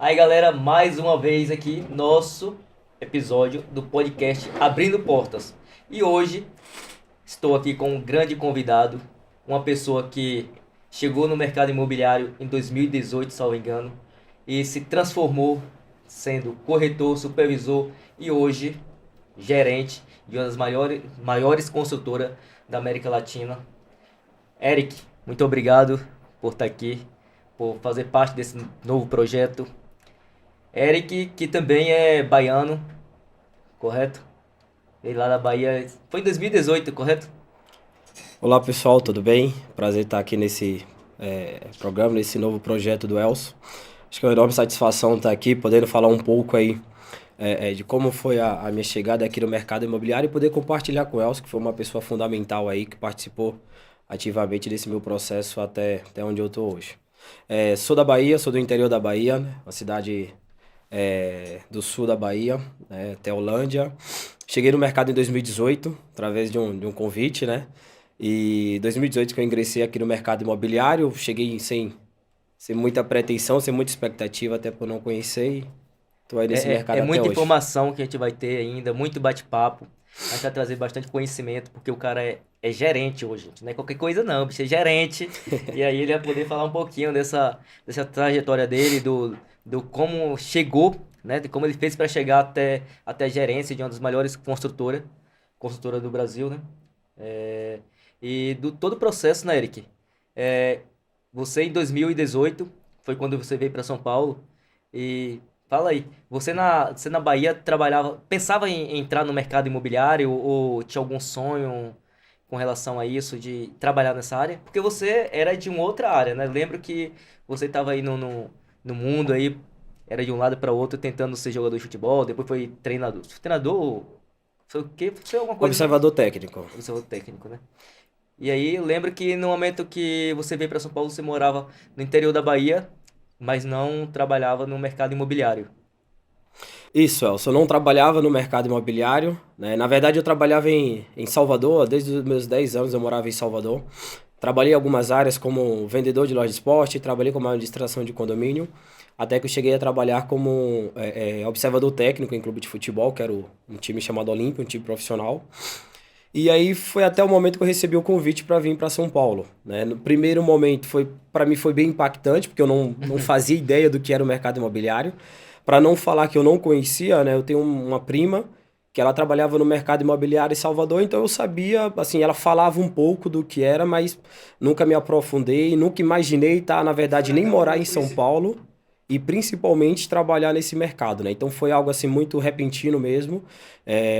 Aí, galera, mais uma vez aqui, nosso episódio do podcast Abrindo Portas. E hoje estou aqui com um grande convidado, uma pessoa que chegou no mercado imobiliário em 2018, salvo engano, e se transformou sendo corretor, supervisor e hoje gerente de uma das maiores construtoras da América Latina. Eric, muito obrigado por estar aqui, por fazer parte desse novo projeto. Eric, que também é baiano, correto? Ele lá da Bahia. Foi em 2018, correto? Olá pessoal, tudo bem? Prazer estar aqui nesse programa, nesse novo projeto do Elcio. Acho que é uma enorme satisfação estar aqui, podendo falar um pouco aí de como foi a minha chegada aqui no mercado imobiliário e poder compartilhar com o Elcio, que foi uma pessoa fundamental aí, que participou ativamente desse meu processo até onde eu estou hoje. Sou da Bahia, sou do interior da Bahia, né? Uma cidade do sul da Bahia, né? Teolândia. Cheguei no mercado em 2018, através de um convite, né? E 2018 que eu ingressei aqui no mercado imobiliário, cheguei sem muita pretensão, sem muita expectativa, até por não conhecer, e tô aí nesse É mercado até muita hoje. informação que a gente vai ter ainda, muito bate-papo. A gente vai trazer bastante conhecimento, porque o cara é gerente hoje, gente. Não é qualquer coisa não, o bicho é gerente. E aí ele vai poder falar um pouquinho dessa trajetória dele, do como chegou, né? De como ele fez para chegar até a gerência de uma das maiores construtora do Brasil, né? É, e do todo o processo, né, Eric? É, você em 2018 foi quando você veio para São Paulo e fala aí, você na Bahia trabalhava, pensava em entrar no mercado imobiliário ou tinha algum sonho com relação a isso de trabalhar nessa área? Porque você era de uma outra área, né? Lembro que você estava aí no mundo aí, era de um lado para outro tentando ser jogador de futebol, depois foi treinador. Treinador foi o quê? Foi alguma coisa assim? Observador técnico. Observador técnico, né? E aí, eu lembro que no momento que você veio para São Paulo, você morava no interior da Bahia, mas não trabalhava no mercado imobiliário. Isso, Elcio, eu não trabalhava no mercado imobiliário, né? Na verdade, eu trabalhava em Salvador, desde os meus 10 anos eu morava em Salvador. Trabalhei em algumas áreas como vendedor de loja de esporte, trabalhei como administração de condomínio, até que eu cheguei a trabalhar como observador técnico em clube de futebol, que era um time chamado Olímpia, um time profissional. E aí foi até o momento que eu recebi o convite para vir para São Paulo, né? No primeiro momento foi para mim foi bem impactante, porque eu não fazia ideia do que era o mercado imobiliário. Para não falar que eu não conhecia, né? Eu tenho uma prima que ela trabalhava no mercado imobiliário em Salvador, então eu sabia, assim, ela falava um pouco do que era, mas nunca me aprofundei, nunca imaginei estar, na verdade, nem morar em São Paulo e principalmente trabalhar nesse mercado, né? Então foi algo assim muito repentino mesmo.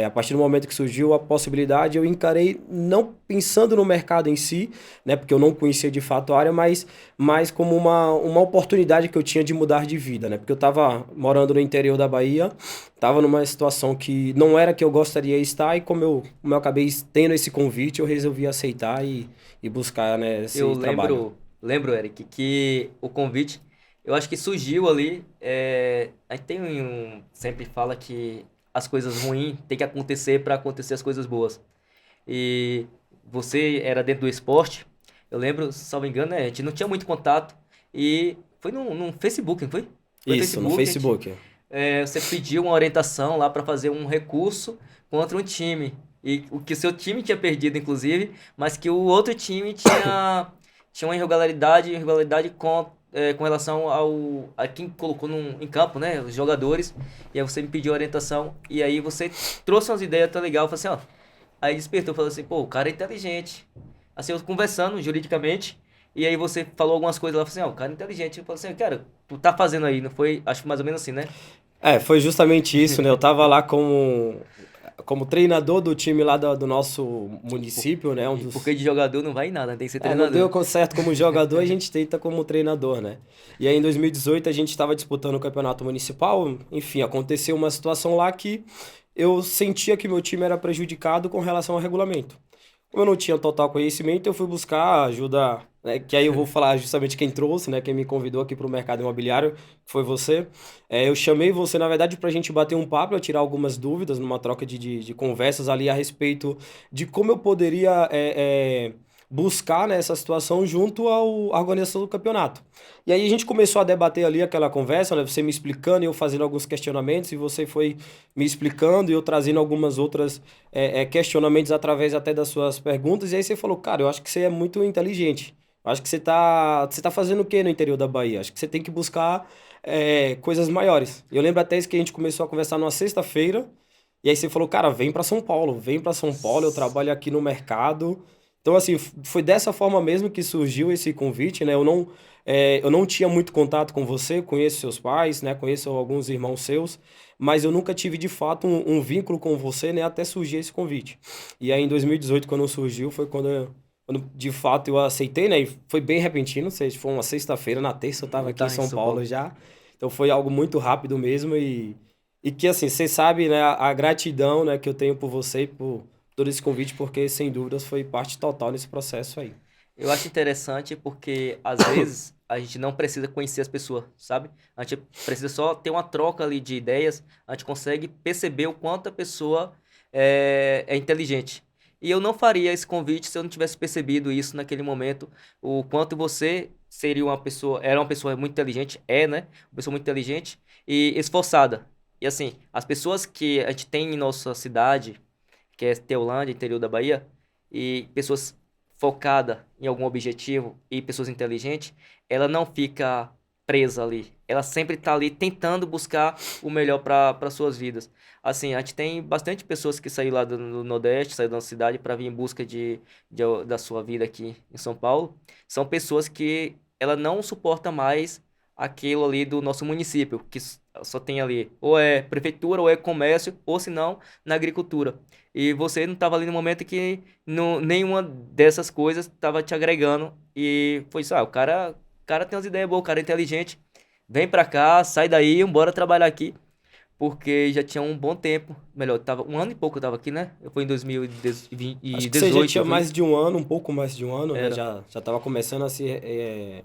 A partir do momento que surgiu a possibilidade, eu encarei não pensando no mercado em si, né? Porque eu não conhecia de fato a área, mas como uma oportunidade que eu tinha de mudar de vida, né? Porque eu estava morando no interior da Bahia, estava numa situação que não era que eu gostaria de estar, e como eu acabei tendo esse convite, eu resolvi aceitar e buscar, né, Eu esse trabalho. lembro, Eric, que o convite, eu acho que surgiu ali. A gente sempre fala que as coisas ruins tem que acontecer para acontecer as coisas boas. E você era dentro do esporte, eu lembro, salvo engano, né, a gente não tinha muito contato. E foi num Facebook, não foi? Foi Isso, no Facebook, Facebook. você pediu uma orientação lá para fazer um recurso contra um time. E o que o seu time tinha perdido, inclusive, mas que o outro time tinha uma irregularidade com relação a quem colocou em campo, né? Os jogadores. E aí você me pediu orientação. E aí você trouxe umas ideias tão legais. Falei assim, ó. Aí despertou, falou assim, pô, o cara é inteligente. Assim, eu conversando juridicamente. E aí você falou algumas coisas lá, falou assim, ó, o cara é inteligente. Eu falei assim, cara, tu tá fazendo aí, não foi? Acho que mais ou menos assim, né? Foi justamente isso, né? Eu tava lá como treinador do time lá do nosso Por- município, né? Porque de jogador não vai em nada, né? Tem que ser Não deu treinador. certo como jogador, a gente tenta como treinador, né? E aí em 2018 a gente estava disputando o campeonato municipal, enfim, aconteceu uma situação lá que eu sentia que meu time era prejudicado com relação ao regulamento. Como eu não tinha total conhecimento, eu fui buscar ajuda, né, que aí eu vou falar justamente quem trouxe, né, quem me convidou aqui para o mercado imobiliário, que foi você. Eu chamei você, na verdade, para a gente bater um papo, eu tirar algumas dúvidas numa troca de conversas ali a respeito de como eu poderia buscar, né, essa situação junto à organização do campeonato. E aí a gente começou a debater ali aquela conversa, né, você me explicando e eu fazendo alguns questionamentos, e você foi me explicando e eu trazendo algumas outras questionamentos através até das suas perguntas, e aí você falou, cara, eu acho que você é muito inteligente. Eu acho que você tá fazendo o quê no interior da Bahia? Acho que você tem que buscar coisas maiores. Eu lembro até isso que a gente começou a conversar numa sexta-feira, e aí você falou, cara, vem para São Paulo, eu trabalho aqui no mercado. Então, assim, foi dessa forma mesmo que surgiu esse convite, né? Eu não tinha muito contato com você, conheço seus pais, né? Conheço alguns irmãos seus, mas eu nunca tive, de fato, um vínculo com você, né? Até surgir esse convite. E aí, em 2018, quando surgiu, foi quando de fato eu aceitei, né? E foi bem repentino, ou seja, foi uma sexta-feira, na terça eu estava Eu aqui em tava em São São Paulo Paulo. já. Então foi algo muito rápido mesmo e que assim, você sabe, né, a gratidão, né, que eu tenho por você e por todo esse convite, porque sem dúvidas foi parte total nesse processo aí. Eu acho interessante porque às vezes a gente não precisa conhecer as pessoas, sabe? A gente precisa só ter uma troca ali de ideias, a gente consegue perceber o quanto a pessoa é inteligente. E eu não faria esse convite se eu não tivesse percebido isso naquele momento, o quanto você seria uma pessoa, era uma pessoa muito inteligente, né? Uma pessoa muito inteligente e esforçada. E assim, as pessoas que a gente tem em nossa cidade, que é Teolândia, interior da Bahia, e pessoas focadas em algum objetivo e pessoas inteligentes, ela não fica presa ali. Ela sempre está ali tentando buscar o melhor para suas vidas. Assim, a gente tem bastante pessoas que saíram lá do Nordeste, saíram da nossa cidade para vir em busca da sua vida aqui em São Paulo. São pessoas que ela não suporta mais aquilo ali do nosso município, que só tem ali ou é prefeitura, ou é comércio, ou se não, na agricultura. E você não estava ali no momento que nenhuma dessas coisas estava te agregando. E foi isso, o cara tem umas ideias boas, o cara é inteligente. Vem pra cá, sai daí, bora trabalhar aqui. Porque já tinha um bom tempo. Melhor, tava um ano e pouco eu tava aqui, né? Eu fui em Acho que você já 2018, tinha eu vim. mais de um ano, um pouco mais de um ano, né? Era. Já estava começando a se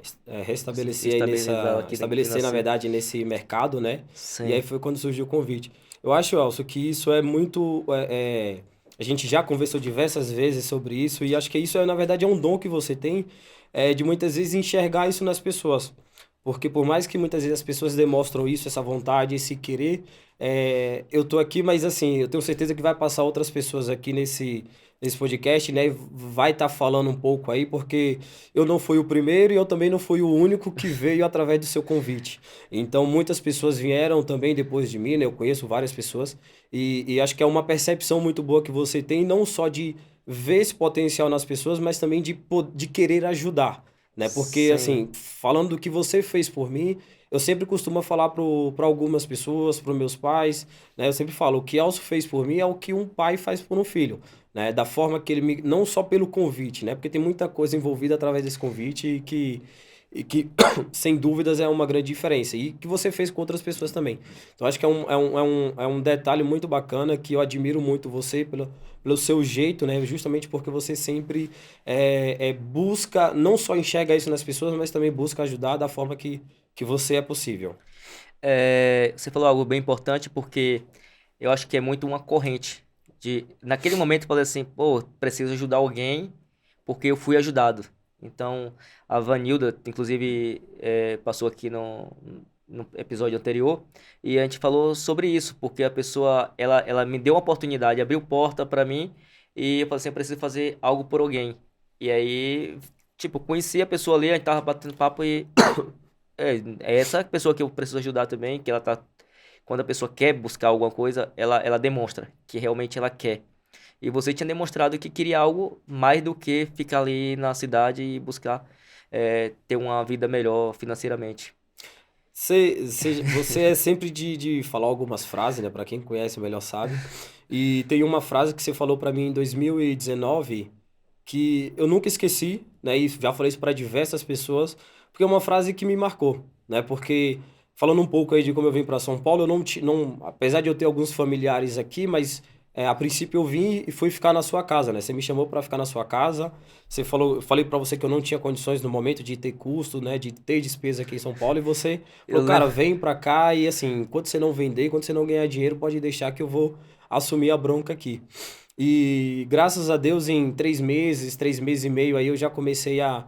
Se restabelecer aí estabilizar aqui estabelecer, na nascer. verdade, nesse mercado, né? E aí Sim. foi quando surgiu o convite. Eu acho, Elcio, que isso é muito. A gente já conversou diversas vezes sobre isso, e acho que isso, na verdade, é um dom que você tem, de muitas vezes enxergar isso nas pessoas. Porque por mais que muitas vezes as pessoas demonstram isso, essa vontade, esse querer, eu tô aqui, mas assim, eu tenho certeza que vai passar outras pessoas aqui nesse podcast, né? E vai estar falando um pouco aí, porque eu não fui o primeiro e eu também não fui o único que veio através do seu convite. Então, muitas pessoas vieram também depois de mim, né? Eu conheço várias pessoas e acho que é uma percepção muito boa que você tem, não só de ver esse potencial nas pessoas, mas também de querer ajudar, né? Porque, Sim. assim, falando do que você fez por mim, eu sempre costumo falar para algumas pessoas, para meus pais, né? Eu sempre falo, o que Elcio fez por mim é o que um pai faz por um filho, né? Da forma que ele me... Não só pelo convite, né? Porque tem muita coisa envolvida através desse convite e que sem dúvidas, é uma grande diferença. E que você fez com outras pessoas também. Então, acho que é um detalhe muito bacana que eu admiro muito você pelo seu jeito, né? Justamente porque você sempre busca, não só enxerga isso nas pessoas, mas também busca ajudar da forma que você é possível. Você falou algo bem importante porque eu acho que é muito uma corrente naquele momento eu falei assim, pô, preciso ajudar alguém porque eu fui ajudado. Então, a Vanilda, inclusive, passou aqui no episódio anterior e a gente falou sobre isso, porque a pessoa, ela me deu uma oportunidade, abriu porta pra mim e eu falei assim, eu preciso fazer algo por alguém. E aí, tipo, conheci a pessoa ali, a gente tava batendo papo e é essa pessoa que eu preciso ajudar também, que ela tá. Quando a pessoa quer buscar alguma coisa, ela demonstra que realmente ela quer. E você tinha demonstrado que queria algo mais do que ficar ali na cidade e buscar ter uma vida melhor financeiramente. Você é sempre de falar algumas frases, né? Para quem conhece melhor sabe. E tem uma frase que você falou para mim em 2019 que eu nunca esqueci, né? E já falei isso para diversas pessoas, porque é uma frase que me marcou, né? Porque falando um pouco aí de como eu vim para São Paulo, eu não, apesar de eu ter alguns familiares aqui, mas a princípio eu vim e fui ficar na sua casa, né? Você me chamou para ficar na sua casa. Você falou, eu falei para você que eu não tinha condições no momento de ter custo, né? De ter despesa aqui em São Paulo e você Eu falou, cara, lembro. vem para cá e assim, enquanto você não vender, enquanto você não ganhar dinheiro, pode deixar que eu vou assumir a bronca aqui. E graças a Deus, em 3 meses e meio, aí eu já comecei a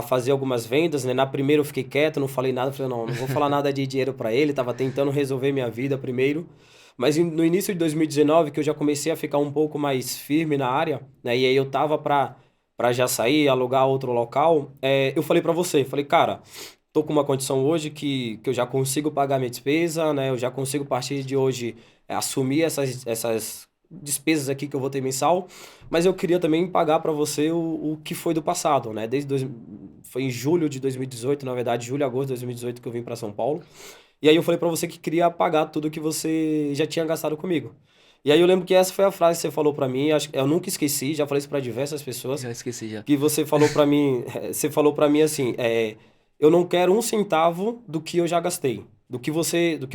fazer algumas vendas, né? Na primeira eu fiquei quieto, não falei nada, falei, não vou falar nada de dinheiro para ele, tava tentando resolver minha vida primeiro. Mas no início de 2019, que eu já comecei a ficar um pouco mais firme na área, né? E aí eu tava para já sair, alugar outro local, eu falei para você, falei, cara, tô com uma condição hoje que eu já consigo pagar minha despesa, né? Eu já consigo, a partir de hoje, assumir essas despesas aqui que eu vou ter mensal, mas eu queria também pagar para você o que foi do passado, né? Foi em julho de 2018, na verdade, julho, agosto de 2018 que eu vim para São Paulo. E aí eu falei para você que queria pagar tudo que você já tinha gastado comigo. E aí eu lembro que essa foi a frase que você falou para mim, eu nunca esqueci, já falei isso para diversas pessoas, Já esqueci já. que você falou para mim, você falou para mim assim, eu não quero um centavo do que eu já gastei, do que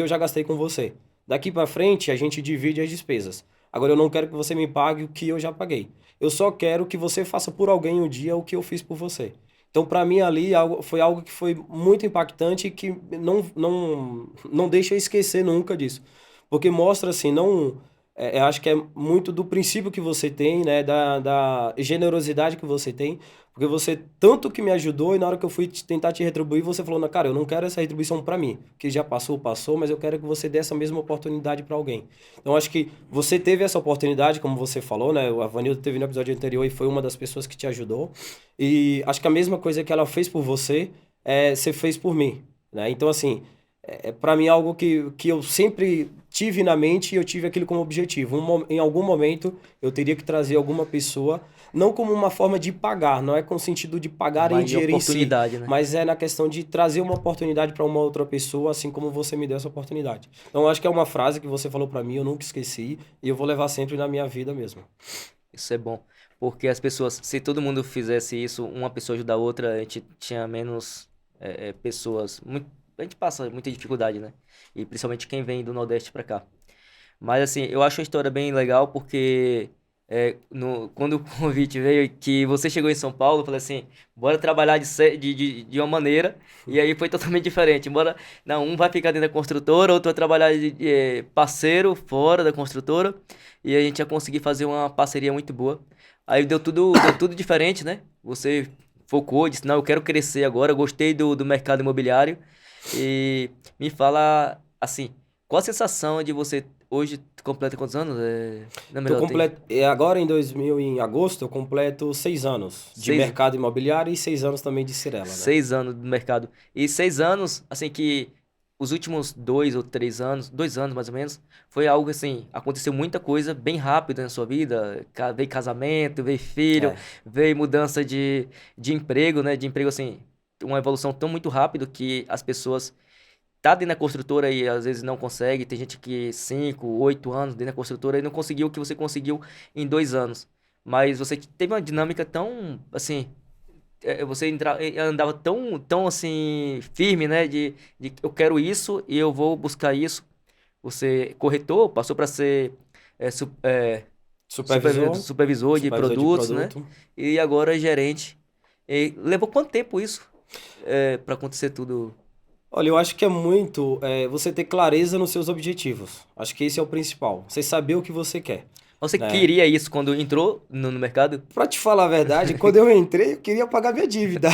eu já gastei com você. Daqui para frente a gente divide as despesas. Agora eu não quero que você me pague o que eu já paguei. Eu só quero que você faça por alguém um dia o que eu fiz por você. Então, para mim, ali foi algo que foi muito impactante e que não deixa eu esquecer nunca disso. Porque mostra, assim, não. Eu acho que é muito do princípio que você tem, né? Da generosidade que você tem. Porque você tanto que me ajudou e na hora que eu fui tentar te retribuir, você falou, não, cara, eu não quero essa retribuição para mim. Que já passou, passou, mas eu quero que você dê essa mesma oportunidade para alguém. Então, acho que você teve essa oportunidade, como você falou, né? O Avanildo teve no episódio anterior e foi uma das pessoas que te ajudou. E acho que a mesma coisa que ela fez por você, você fez por mim, né? Então, assim, para mim é algo que eu sempre tive na mente e eu tive aquilo como objetivo. Em algum momento, eu teria que trazer alguma pessoa, não como uma forma de pagar, não é com o sentido de pagar em Mas dinheiro em si, oportunidade, né? mas é na questão de trazer uma oportunidade para uma outra pessoa, assim como você me deu essa oportunidade. Então, eu acho que é uma frase que você falou para mim, eu nunca esqueci e eu vou levar sempre na minha vida mesmo. Isso é bom. Porque as pessoas, se todo mundo fizesse isso, uma pessoa ajudar a outra, a gente tinha menos pessoas. A gente passa muita dificuldade, né? E principalmente quem vem do Nordeste pra cá. Mas assim, eu acho a história bem legal porque quando o convite veio que você chegou em São Paulo, eu falei assim, bora trabalhar de uma maneira, e aí foi totalmente diferente. Bora, não, um vai ficar dentro da construtora, outro vai trabalhar de parceiro fora da construtora, e a gente ia conseguir fazer uma parceria muito boa. Aí deu tudo diferente, né? Você focou, disse, não, eu quero crescer agora, eu gostei do mercado imobiliário, e me fala assim, qual a sensação de você hoje completa quantos anos? Não, melhor, tem Agora em agosto, eu completo 6 anos de seis, mercado imobiliário e 6 anos também de Cirela, né? 6 anos do mercado. E 6 anos, assim, que os últimos 2 ou 3 anos, 2 anos mais ou menos, foi algo assim, aconteceu muita coisa bem rápido na sua vida. Veio casamento, veio filho, É. veio mudança de emprego, né? De emprego, assim, uma evolução tão muito rápido que as pessoas tá dentro da construtora e às vezes não consegue. Tem gente que 5, 8 anos dentro da construtora e não conseguiu o que você conseguiu em 2 anos. Mas você teve uma dinâmica tão, assim, você andava tão assim, firme, né? De eu quero isso e eu vou buscar isso. Você corretor, passou para ser é, su- é, Supervisor, supervisor de supervisor de produtos, né? produto. E agora é gerente. E levou quanto tempo isso para acontecer tudo? Olha, eu acho que é muito você ter clareza nos seus objetivos. Acho que esse é o principal. Você saber o que você quer, Você né? queria isso quando entrou no mercado? Pra te falar a verdade, quando eu entrei, eu queria pagar minha dívida.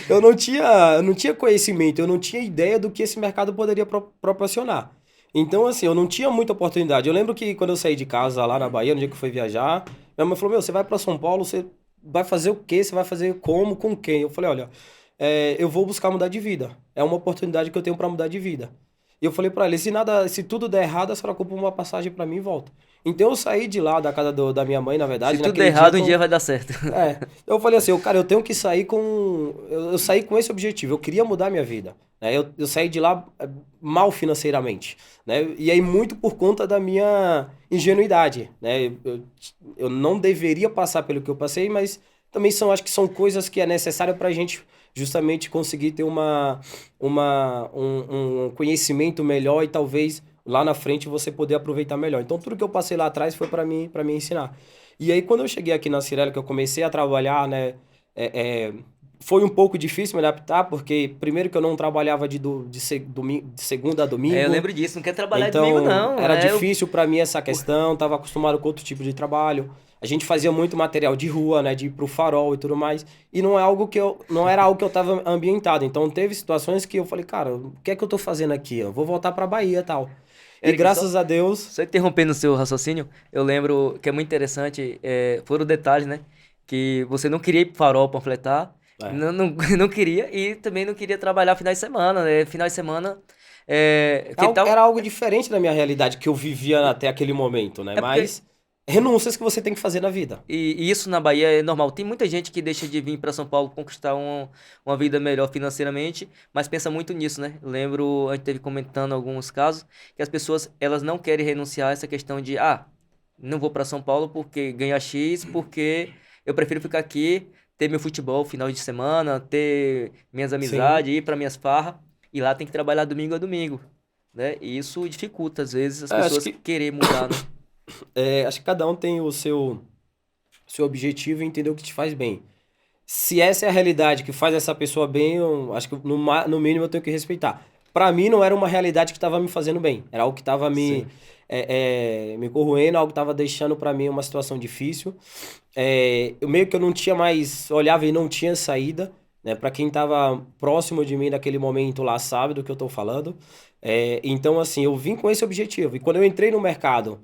Eu não tinha conhecimento, eu não tinha ideia do que esse mercado poderia proporcionar. Então, assim, eu não tinha muita oportunidade. Eu lembro que quando eu saí de casa lá na Bahia, no dia que eu fui viajar, minha mãe falou: Meu, você vai para São Paulo, você vai fazer o quê? Você vai fazer como? Com quem? Eu falei: Olha, eu vou buscar mudar de vida. É uma oportunidade que eu tenho para mudar de vida. E eu falei para ele: se tudo der errado, a senhora compra uma passagem para mim e volta. Então eu saí de lá, da casa da minha mãe, na Se verdade, tudo der naquele dia errado, um com. dia vai dar certo. Eu falei assim, cara, eu tenho que sair com. Eu saí com esse objetivo, eu queria mudar minha vida. Né? Eu saí de lá mal financeiramente. Né? E aí, muito por conta da minha ingenuidade. Né? Eu não deveria passar pelo que eu passei, mas também acho que são coisas que é necessário para a gente justamente conseguir ter um conhecimento melhor e talvez lá na frente você poder aproveitar melhor. Então, tudo que eu passei lá atrás foi para mim ensinar. E aí, quando eu cheguei aqui na Cirela, que eu comecei a trabalhar, né, foi um pouco difícil me adaptar, porque primeiro que eu não trabalhava de segunda a domingo. Eu lembro disso, não quer trabalhar domingo Então, não. era difícil para mim essa questão, estava acostumado com outro tipo de trabalho. A gente fazia muito material de rua, né, de ir pro farol e tudo mais, e não era algo que eu estava ambientado. Então, teve situações que eu falei, cara, o que é que eu tô fazendo aqui? Eu vou voltar para Bahia, e tal. E Eric, graças a Deus, só interrompendo o seu raciocínio, eu lembro que é muito interessante, foram detalhes, né? Que você não queria ir pro farol panfletar, é, não queria, e também não queria trabalhar finais de semana, né? Finais de semana, que tal? era algo diferente da minha realidade que eu vivia até aquele momento, né? É porque Mas renúncias que você tem que fazer na vida. E isso na Bahia é normal. Tem muita gente que deixa de vir para São Paulo conquistar uma vida melhor financeiramente, mas pensa muito nisso, né? Eu lembro, a gente teve comentando alguns casos, que as pessoas elas não querem renunciar a essa questão de, não vou para São Paulo porque ganha X, porque eu prefiro ficar aqui, ter meu futebol final de semana, ter minhas Sim. amizades, ir para minhas farras, e lá tem que trabalhar domingo a domingo, né? E isso dificulta, às vezes, as É, pessoas querer mudar, né? acho que cada um tem o seu objetivo e entender o que te faz bem. Se essa é a realidade que faz essa pessoa bem, eu acho que no mínimo eu tenho que respeitar. Pra mim não era uma realidade que estava me fazendo bem. Era algo que estava Sim. me corroendo, algo que estava deixando pra mim uma situação difícil. Eu meio que eu não tinha mais, olhava e não tinha saída, né? Para quem estava próximo de mim naquele momento lá sabe do que eu tô falando. Então assim, eu vim com esse objetivo. E quando eu entrei no mercado,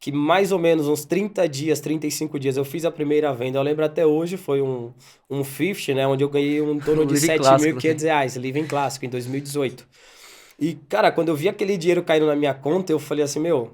que mais ou menos uns 30 dias, 35 dias, eu fiz a primeira venda. Eu lembro até hoje, foi um 50, né? Onde eu ganhei em torno Um de livre sete mil clássico, e né? quinhentos reais, Living Clássico, em 2018. E, cara, quando eu vi aquele dinheiro caindo na minha conta, eu falei assim, meu...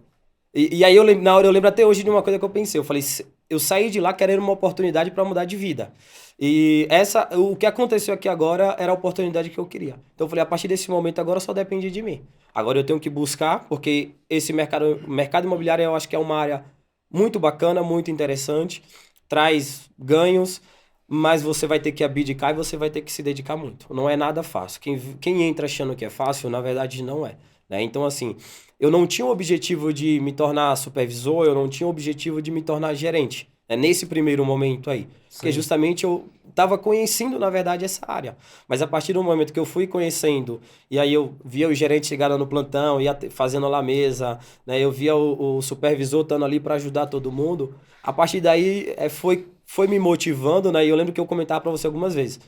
E aí, na hora, eu lembro até hoje de uma coisa que eu pensei. Eu falei, eu saí de lá querendo uma oportunidade para mudar de vida. E o que aconteceu aqui agora era a oportunidade que eu queria. Então eu falei, a partir desse momento agora só depende de mim. Agora eu tenho que buscar, porque esse mercado imobiliário eu acho que é uma área muito bacana, muito interessante, traz ganhos, mas você vai ter que abdicar e você vai ter que se dedicar muito. Não é nada fácil. Quem entra achando que é fácil, na verdade não é, né? Então, assim, eu não tinha o objetivo de me tornar supervisor, eu não tinha o objetivo de me tornar gerente, né? Nesse primeiro momento aí. Porque Sim. justamente eu estava conhecendo, na verdade, essa área. Mas a partir do momento que eu fui conhecendo, e aí eu via o gerente chegar lá no plantão, fazendo lá a mesa, né? Eu via o supervisor estando ali para ajudar todo mundo. A partir daí foi me motivando, né? E eu lembro que eu comentava para você algumas vezes.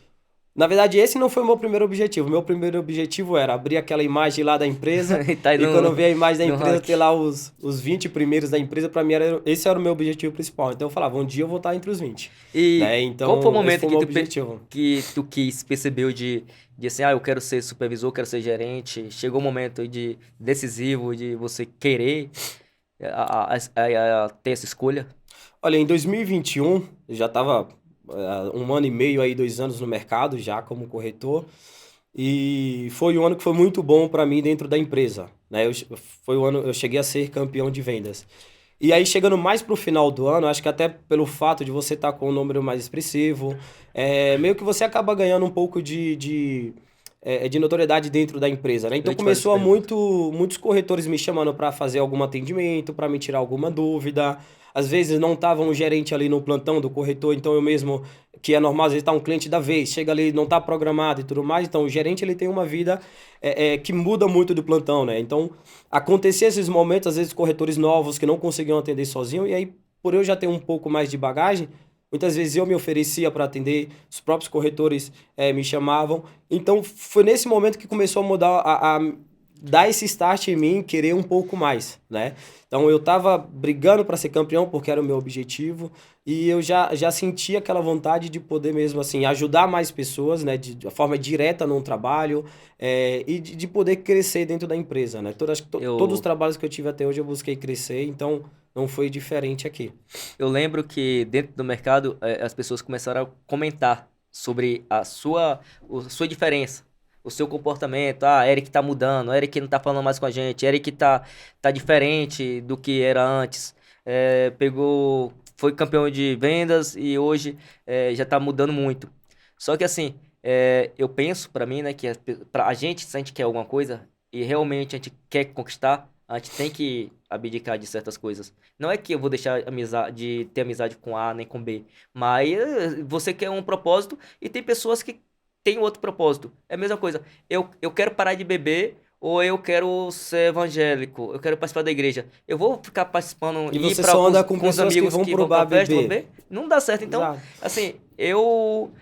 Na verdade, esse não foi o meu primeiro objetivo. Meu primeiro objetivo era abrir aquela imagem lá da empresa. E tá aí E quando eu vi a imagem da no empresa, ter ranking. lá os 20 primeiros da empresa, para mim esse era o meu objetivo principal. Então eu falava, um dia eu vou estar entre os 20, E né? qual foi o Então, esse momento foi o meu objetivo. que tu quis, percebeu de assim, eu quero ser supervisor, quero ser gerente? Chegou o momento de decisivo de você querer ter essa escolha? Olha, em 2021, eu já estava um ano e meio aí, 2 anos no mercado já como corretor. E foi um ano que foi muito bom para mim dentro da empresa, né? Foi o ano eu cheguei a ser campeão de vendas. E aí chegando mais pro final do ano, acho que até pelo fato de você estar com um número mais expressivo, meio que você acaba ganhando um pouco de notoriedade dentro da empresa, né? Eu Então ia te fazer essa começou pergunta. muitos corretores me chamando para fazer algum atendimento, para me tirar alguma dúvida. Às vezes não tava um gerente ali no plantão do corretor, então eu mesmo, que é normal, às vezes tá um cliente da vez, chega ali, não tá programado e tudo mais, então o gerente ele tem uma vida que muda muito do plantão, né? Então acontecia esses momentos, às vezes corretores novos que não conseguiam atender sozinho, e aí por eu já ter um pouco mais de bagagem, muitas vezes eu me oferecia para atender, os próprios corretores me chamavam. Então foi nesse momento que começou a mudar, a dar esse start em mim, querer um pouco mais, né? Então eu tava brigando para ser campeão porque era o meu objetivo e eu já sentia aquela vontade de poder mesmo assim ajudar mais pessoas, né? De forma direta num trabalho e de poder crescer dentro da empresa, né? Acho que todos os Eu, trabalhos que eu tive até hoje eu busquei crescer, então não foi diferente aqui. eu lembro que dentro do mercado as pessoas começaram a comentar sobre a sua diferença, o seu comportamento. Eric tá mudando, Eric não tá falando mais com a gente, Eric tá diferente do que era antes. Foi campeão de vendas e hoje já tá mudando muito. Só que assim, eu penso pra mim, né, que pra gente, se a gente quer alguma coisa e realmente a gente quer conquistar, A gente tem que abdicar de certas coisas. Não é que eu vou deixar de ter amizade com A nem com B, mas você quer um propósito e tem pessoas que têm outro propósito. É a mesma coisa. Eu quero parar de beber ou eu quero ser evangélico, eu quero participar da igreja. Eu vou ficar participando E e ir você para só anda com com os pessoas que amigos vão que pro vão pra bar festa, vão beber. beber? Não dá certo. Então, Exato. assim, eu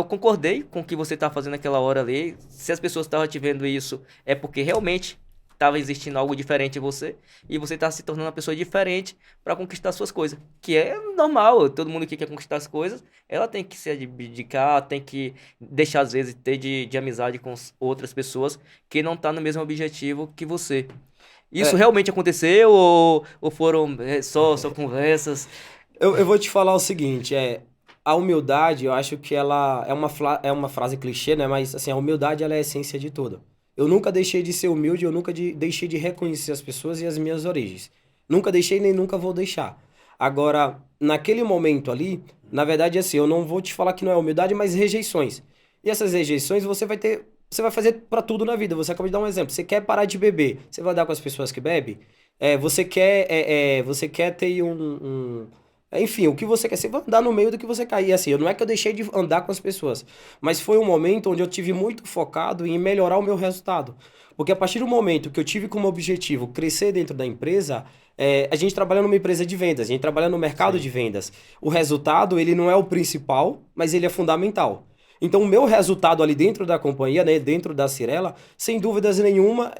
concordei com o que você tá fazendo naquela hora ali. Se as pessoas estavam te vendo isso, é porque realmente estava existindo algo diferente em você e você tá se tornando uma pessoa diferente para conquistar suas coisas, que é normal. Todo mundo que quer conquistar as coisas, ela tem que se abdicar, tem que deixar às vezes ter de amizade com outras pessoas que não tá no mesmo objetivo que você. Isso É, realmente aconteceu ou foram só conversas? eu vou te falar o seguinte, a humildade, eu acho que ela é uma frase clichê, né? Mas assim, a humildade ela é a essência de tudo. Eu nunca deixei de ser humilde, eu nunca deixei de reconhecer as pessoas e as minhas origens. Nunca deixei nem nunca vou deixar. Agora, naquele momento ali, na verdade, assim, eu não vou te falar que não é humildade, mas rejeições. E essas rejeições você vai fazer pra tudo na vida. Você acabou de dar um exemplo. Você quer parar de beber, você vai dar com as pessoas que bebem? Você quer ter enfim, o que você quer, você vai andar no meio do que você cair. Assim, não é que eu deixei de andar com as pessoas, mas foi um momento onde eu tive muito focado em melhorar o meu resultado. Porque a partir do momento que eu tive como objetivo crescer dentro da empresa, a gente trabalha numa empresa de vendas, a gente trabalha no mercado Sim. de vendas. O resultado, ele não é o principal, mas ele é fundamental. Então, o meu resultado ali dentro da companhia, né, dentro da Cirela, sem dúvidas nenhuma,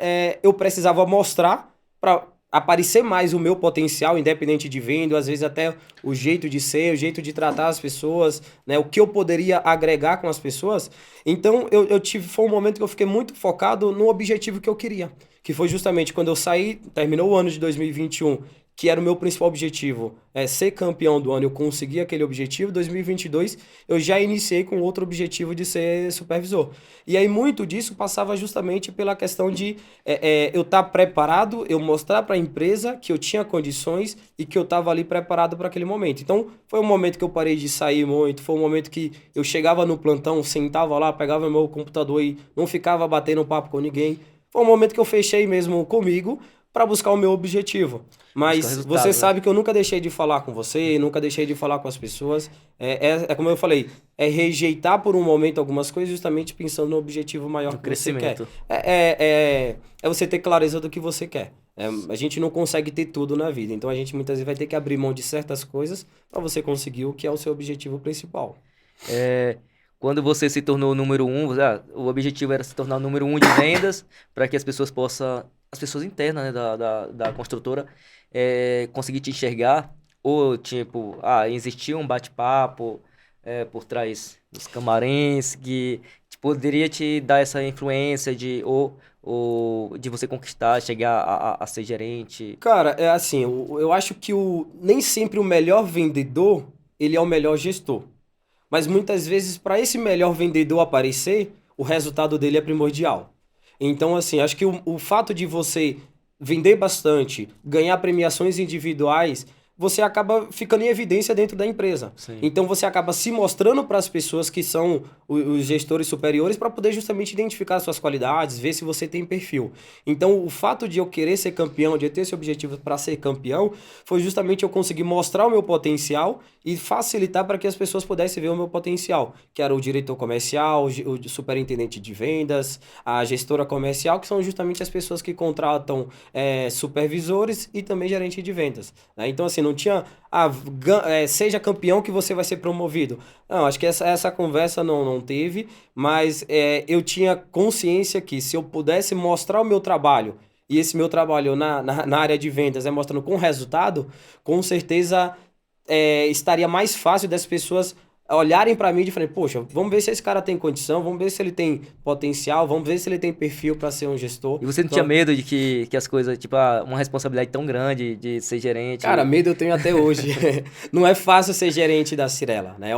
eu precisava mostrar para aparecer mais o meu potencial, independente de venda, às vezes até o jeito de ser, o jeito de tratar as pessoas, né, o que eu poderia agregar com as pessoas. Então, foi um momento que eu fiquei muito focado no objetivo que eu queria, que foi justamente quando eu saí, terminou o ano de 2021, que era o meu principal objetivo, ser campeão do ano, eu consegui aquele objetivo. 2022 eu já iniciei com outro objetivo de ser supervisor. E aí muito disso passava justamente pela questão de eu estar preparado, eu mostrar para a empresa que eu tinha condições e que eu estava ali preparado para aquele momento. Então foi um momento que eu parei de sair muito, foi um momento que eu chegava no plantão, sentava lá, pegava meu computador e não ficava batendo papo com ninguém. Foi um momento que eu fechei mesmo comigo para buscar o meu objetivo. Buscar Mas você resultado, né? sabe que eu nunca deixei de falar com você, nunca deixei de falar com as pessoas. É como eu falei, é rejeitar por um momento algumas coisas justamente pensando no objetivo maior No que você quer. crescimento. É você ter clareza do que você quer. A gente não consegue ter tudo na vida, então a gente muitas vezes vai ter que abrir mão de certas coisas para você conseguir o que é o seu objetivo principal. É, quando você se tornou o número um, o objetivo era se tornar o número um de vendas para que as pessoas possam, as pessoas internas, né, da construtora, conseguir te enxergar, ou tipo, existia um bate-papo por trás dos camarins que poderia te dar essa influência ou de você conquistar, chegar a ser gerente. Cara, é assim, eu acho que nem sempre o melhor vendedor, ele é o melhor gestor. Mas muitas vezes, para esse melhor vendedor aparecer, o resultado dele é primordial. Então, assim, acho que o fato de você vender bastante, ganhar premiações individuais, você acaba ficando em evidência dentro da empresa. Sim. Então, você acaba se mostrando para as pessoas que são os gestores superiores para poder justamente identificar suas qualidades, ver se você tem perfil. Então, o fato de eu querer ser campeão, de eu ter esse objetivo para ser campeão, foi justamente eu conseguir mostrar o meu potencial e facilitar para que as pessoas pudessem ver o meu potencial, que era o diretor comercial, o superintendente de vendas, a gestora comercial, que são justamente as pessoas que contratam supervisores e também gerente de vendas, né? Então, assim, não tinha, seja campeão que você vai ser promovido. Não, acho que essa conversa não teve, mas eu tinha consciência que se eu pudesse mostrar o meu trabalho, e esse meu trabalho na área de vendas mostrando com resultado, com certeza estaria mais fácil das pessoas olharem para mim e falarem, poxa, vamos ver se esse cara tem condição, vamos ver se ele tem potencial, vamos ver se ele tem perfil para ser um gestor. E você não tinha Então, medo de que as coisas, tipo, uma responsabilidade tão grande de ser cara, gerente? medo eu tenho até hoje. Não é fácil ser gerente da Cirela, né?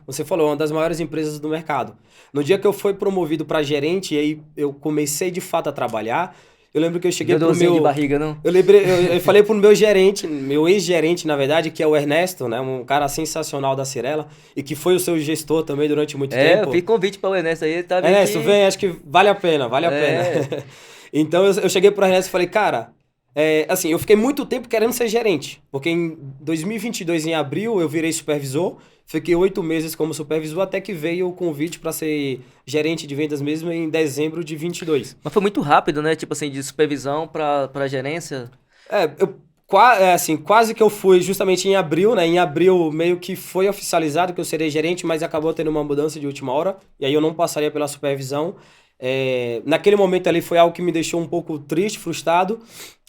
Você falou, uma das maiores empresas do mercado. No dia que eu fui promovido para gerente, e aí eu comecei de fato a trabalhar, eu lembro que eu cheguei Deu pro dorzinha de meu... barriga, não? Eu falei pro meu gerente, meu ex-gerente, na verdade, que é o Ernesto, né? Um cara sensacional da Cirela, e que foi o seu gestor também durante muito Eu tempo. fiz convite para o Ernesto aí, ele tá meio Ernesto, que... vem, acho que vale a pena, vale a pena. É, Então eu cheguei pro Ernesto e falei, cara, Assim, eu fiquei muito tempo querendo ser gerente, porque em 2022, em abril, eu virei supervisor, fiquei 8 meses como supervisor, até que veio o convite para ser gerente de vendas mesmo em dezembro de 22. Mas foi muito rápido, né? Tipo assim, de supervisão pra gerência. Assim, quase que eu fui justamente em abril, né? Em abril meio que foi oficializado que eu seria gerente, mas acabou tendo uma mudança de última hora, e aí eu não passaria pela supervisão. Naquele momento ali foi algo que me deixou um pouco triste, frustrado,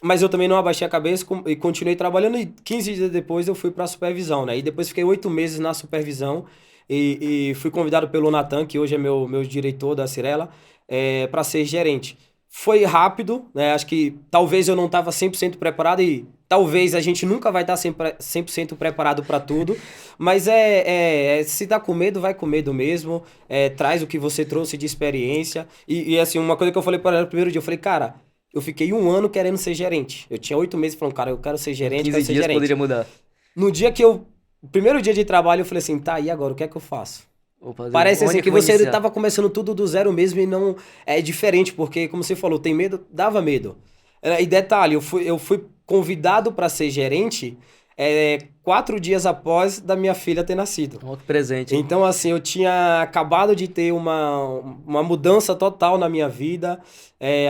mas eu também não abaixei a cabeça e continuei trabalhando, e 15 dias depois eu fui para a supervisão, né? E depois fiquei 8 meses na supervisão e fui convidado pelo Natan, que hoje é meu diretor da Cirela, para ser gerente. Foi rápido, né? Acho que talvez eu não estava 100% preparado e talvez a gente nunca vai estar 100% preparado para tudo, mas se tá com medo, vai com medo mesmo, traz o que você trouxe de experiência. E assim, uma coisa que eu falei para ela no primeiro dia, eu falei, cara, eu fiquei 1 ano querendo ser gerente. Eu tinha 8 meses falando, cara, eu quero ser Em gerente, 15 quero ser dias gerente. poderia mudar. No dia que eu. Primeiro dia de trabalho, eu falei assim, tá, e agora? O que é que eu faço? Vou fazer Parece assim onde que vou você iniciar? estava começando tudo do zero mesmo e não é diferente, porque, como você falou, tem medo, dava medo. E detalhe, eu fui convidado para ser gerente 4 dias após da minha filha ter nascido. Ó, que presente, hein? Então, assim, eu tinha acabado de ter uma mudança total na minha vida.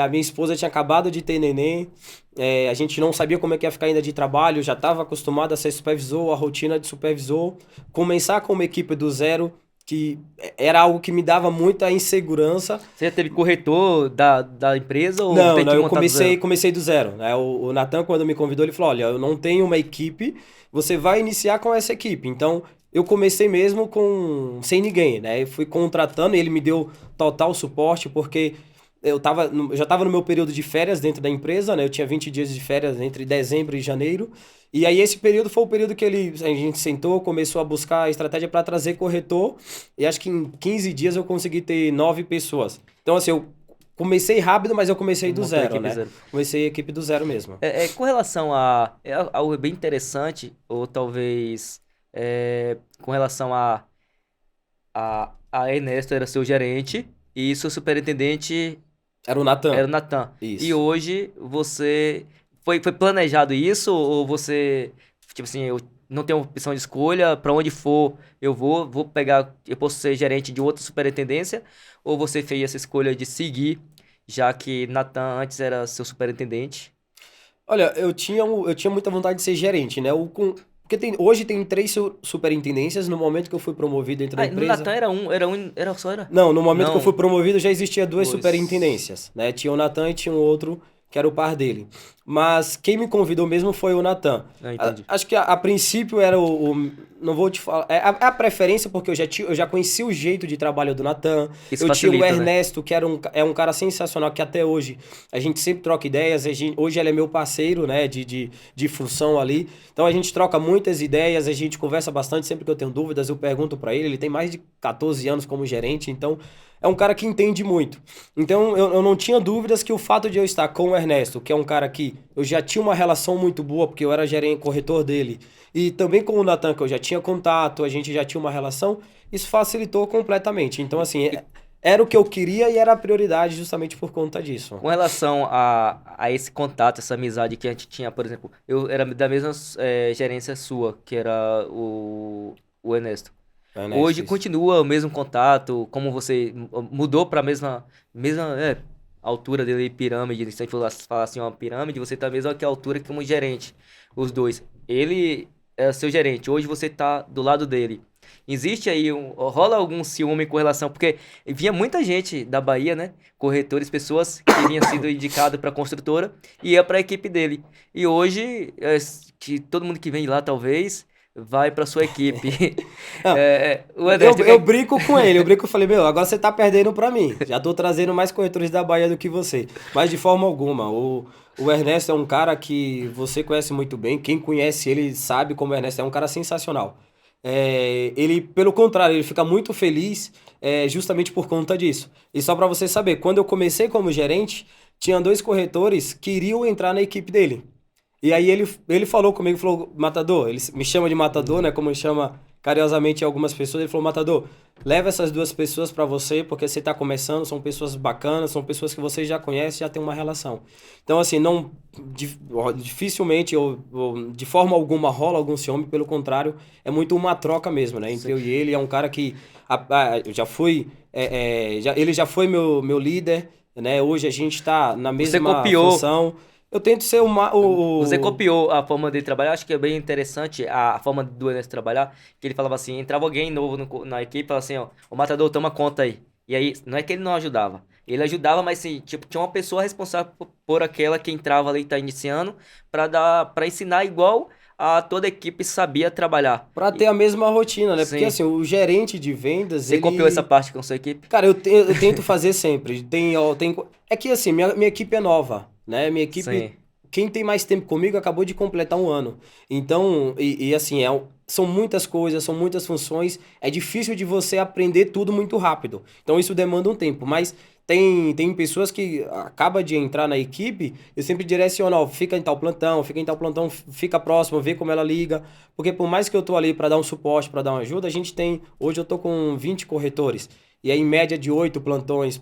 A minha esposa tinha acabado de ter neném. A gente não sabia como é que ia ficar ainda de trabalho. Já estava acostumado a ser supervisor, a rotina de supervisor. Começar com uma equipe do zero, que era algo que me dava muita insegurança. Você já teve corretor da empresa ou Não, tem não, que eu montar do zero? comecei do zero, né? O Natan, quando me convidou, ele falou: olha, eu não tenho uma equipe, você vai iniciar com essa equipe. Então, eu comecei mesmo sem ninguém, né? Eu fui contratando e ele me deu total suporte, porque eu já estava no meu período de férias dentro da empresa, né? Eu tinha 20 dias de férias entre dezembro e janeiro. E aí, esse período foi o período que a gente sentou, começou a buscar a estratégia para trazer corretor. E acho que em 15 dias eu consegui ter 9 pessoas. Então, assim, eu comecei rápido, mas eu comecei do Montou a zero, equipe né? zero. Comecei a equipe do zero mesmo. Com relação a... É algo bem interessante, ou talvez com relação a Ernesto era seu gerente e seu superintendente Era o era o Natan. Natan. E Isso. hoje você... Foi planejado isso ou você... Tipo assim, eu não tenho opção de escolha, pra onde for eu vou pegar... Eu posso ser gerente de outra superintendência ou você fez essa escolha de seguir, já que Natan antes era seu superintendente? Olha, eu tinha muita vontade de ser gerente, né? Porque hoje tem 3 superintendências. No momento que eu fui promovido dentro da Ah, no empresa. Natan era só era? Não, no momento que eu fui Não, promovido já existia 2 dois. superintendências, né? Tinha o Natan e tinha um outro que era o par dele. Mas quem me convidou mesmo foi o Natan. Ah, entendi. Acho que a princípio era não vou te falar, a preferência porque eu já conheci o jeito de trabalho do Natan. Isso Eu tinha o facilita, né? Ernesto, que é um cara sensacional, que até hoje a gente sempre troca ideias. Hoje ele é meu parceiro, né, de função ali. Então a gente troca muitas ideias, a gente conversa bastante. Sempre que eu tenho dúvidas, eu pergunto para ele. Ele tem mais de 14 anos como gerente, então é um cara que entende muito. Então eu não tinha dúvidas que o fato de eu estar com o Ernesto, que é um cara que eu já tinha uma relação muito boa, porque eu era gerente, corretor dele, e também com o Natan, que eu já tinha contato, a gente já tinha uma relação, isso facilitou completamente. Então, assim, E era o que eu queria e era a prioridade justamente por conta disso. com relação a esse contato, essa amizade que a gente tinha, por exemplo, eu era da mesma gerência sua, que era o Ernesto. Ernesto, Hoje isso. continua o mesmo contato, como você mudou para a mesma altura dele, pirâmide, se a gente for falar assim, uma pirâmide, você tá a mesma que a altura que um gerente, os dois. Ele é seu gerente, hoje você tá do lado dele. Existe aí, rola algum ciúme com relação, porque vinha muita gente da Bahia, né? Corretores, pessoas que vinham sido indicado para construtora e ia para a equipe dele. E hoje, que todo mundo que vem de lá, talvez, vai para sua equipe. Não, O eu, Ernesto, eu brinco com ele, eu falei, meu, agora você tá perdendo pra mim. Já tô trazendo mais corretores da Bahia do que você. Mas de forma alguma, o Ernesto é um cara que você conhece muito bem. Quem conhece ele sabe como o Ernesto é um cara sensacional. Ele, pelo contrário, ele fica muito feliz justamente por conta disso. E só pra você saber, quando eu comecei como gerente, tinha 2 corretores que iriam entrar na equipe dele. E aí ele falou comigo, falou, Matador, ele me chama de Matador, né? Como chama carinhosamente algumas pessoas. Ele falou, Matador, leva essas duas pessoas para você, porque você está começando, são pessoas bacanas, são pessoas que você já conhece, já tem uma relação. Então, assim, não dificilmente ou de forma alguma rola algum ciúme, pelo contrário, é muito uma troca mesmo, né? Entre Sim. eu e ele, é um cara que eu já fui, ele já foi meu líder, né? Hoje a gente está na Você mesma copiou. função. Eu tento ser Você copiou a forma dele trabalhar, acho que é bem interessante a forma do Enes trabalhar, que ele falava assim, entrava alguém novo na equipe, falava assim, ó, o Matador, toma conta aí. E aí, não é que ele não ajudava, ele ajudava, mas assim, tipo, tinha uma pessoa responsável por aquela que entrava ali e tá iniciando, para ensinar igual a toda a equipe sabia trabalhar. para ter a mesma rotina, né? Porque Sim, assim, o gerente de vendas, você copiou essa ele. parte com sua equipe? Cara, eu tento fazer sempre. É que assim, minha equipe é nova, né? Minha equipe, Sim, quem tem mais tempo comigo acabou de completar um ano. Então, assim, são muitas coisas, são muitas funções. É difícil de você aprender tudo muito rápido. Então, isso demanda um tempo. Mas tem pessoas que acaba de entrar na equipe, eu sempre direciono, ó, fica em tal plantão, fica em tal plantão, fica próximo, vê como ela liga. Porque por mais que eu tô ali para dar um suporte, para dar uma ajuda, a gente tem. Hoje eu tô com 20 corretores. E aí, em média de 8 plantões,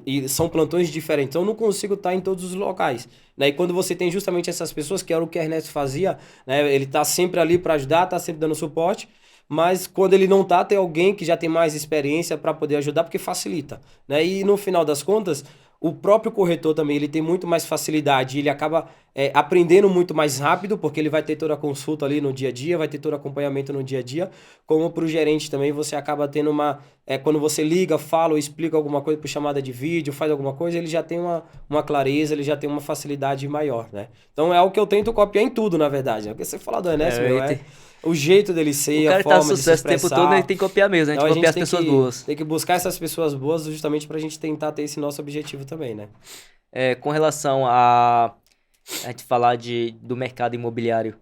e são plantões diferentes. Então, eu não consigo estar em todos os locais. Né? E quando você tem justamente essas pessoas, que era o que Ernesto fazia, né? Ele tá sempre ali para ajudar, tá sempre dando suporte. Mas quando ele não tá, tem alguém que já tem mais experiência para poder ajudar, porque facilita. Né? E no final das contas, o próprio corretor também ele tem muito mais facilidade, ele acaba aprendendo muito mais rápido, porque ele vai ter toda a consulta ali no dia a dia, vai ter todo o acompanhamento no dia a dia, como para o gerente também você acaba tendo quando você liga, fala ou explica alguma coisa por chamada de vídeo, faz alguma coisa, ele já tem uma clareza, ele já tem uma facilidade maior, né? Então é algo que eu tento copiar em tudo, na verdade. Porque você falar do Enes, é, meu, o jeito dele o ser, a cara tá forma de se sucesso o tempo todo, ele expressar. tem que copiar mesmo, a gente Então a copiar gente as pessoas boas. tem que buscar essas pessoas boas justamente para a gente tentar ter esse nosso objetivo também, né? Com relação a gente falar do mercado imobiliário,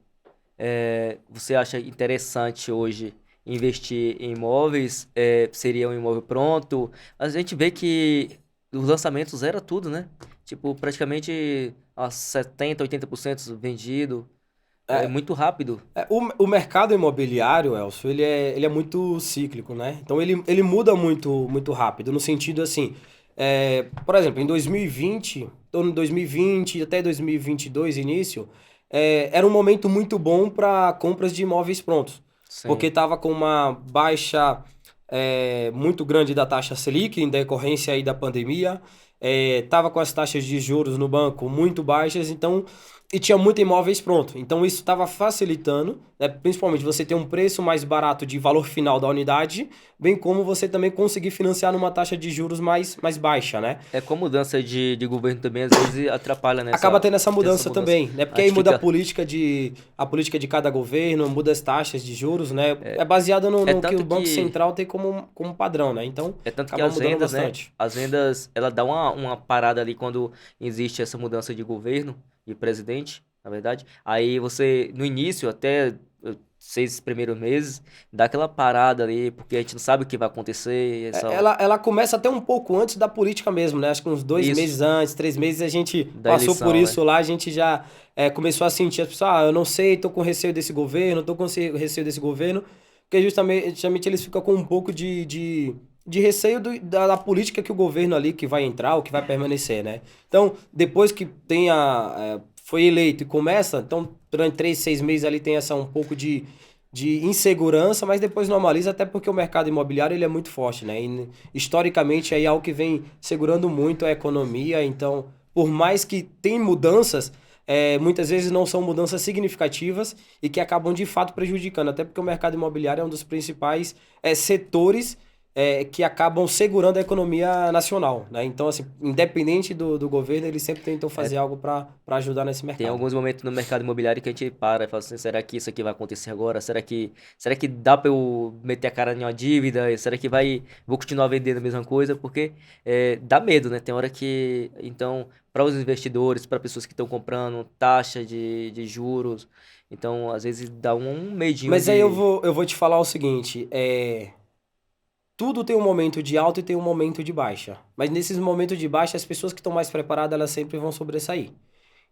você acha interessante hoje investir em imóveis? Seria um imóvel pronto? A gente vê que os lançamentos era tudo, né? Tipo, praticamente a 70, 80% vendido. É É, muito rápido. o mercado imobiliário, Elcio, ele é muito cíclico, né? Então ele muda muito, muito rápido, no sentido assim, por exemplo, em 2020, torno de 2020 até 2022, início, era um momento muito bom para compras de imóveis prontos, porque Sim. estava com uma baixa muito grande da taxa Selic, em decorrência aí da pandemia, estava com as taxas de juros no banco muito baixas, então e tinha muito imóveis pronto. Então isso estava facilitando, né? Principalmente você ter um preço mais barato de valor final da unidade, bem como você também conseguir financiar numa taxa de juros mais baixa, né? Com a mudança de governo também, às vezes atrapalha Acaba tendo essa tem essa mudança mudança. também, né? A Porque aí gente muda fica. a política de cada governo, muda as taxas de juros, né? É baseada É no que o tanto Banco que. Central tem como padrão, né? Então É tanto que acaba as mudando vendas, né? bastante. As vendas, ela dá uma parada ali quando existe essa mudança de governo, de presidente, na verdade. Aí você, no início, até 6 primeiros meses, dá aquela parada ali, porque a gente não sabe o que vai acontecer. Ela começa até um pouco antes da política mesmo, né? Acho que uns 2 meses Isso, antes, 3 meses, a gente da passou por eleição, né? isso lá, a gente já começou a sentir as pessoas, eu não sei, tô com receio desse governo, tô com receio desse governo, porque justamente eles ficam com um pouco de receio da política que o governo ali que vai entrar ou que vai permanecer, né? Então, depois que foi eleito e começa, então durante 3, 6 meses ali tem essa um pouco de insegurança, mas depois normaliza, até porque o mercado imobiliário ele é muito forte, né? E, historicamente é algo que vem segurando muito a economia, então, por mais que tem mudanças, muitas vezes não são mudanças significativas e que acabam de fato prejudicando, até porque o mercado imobiliário é um dos principais setores que acabam segurando a economia nacional, né? Então, assim, independente do governo, eles sempre tentam fazer algo para ajudar nesse Tem mercado. alguns momentos no mercado imobiliário que a gente para e fala assim, será que isso aqui vai acontecer agora? Será que dá para eu meter a cara em uma dívida? Será que vou continuar vendendo a mesma coisa? Porque dá medo, né? Tem hora que, então, para os investidores, para pessoas que estão comprando, taxa de juros, então, às vezes dá um medinho Mas aí eu de. vou, eu vou te falar o seguinte, tudo tem um momento de alta e tem um momento de baixa. Mas nesses momentos de baixa, as pessoas que estão mais preparadas, elas sempre vão sobressair.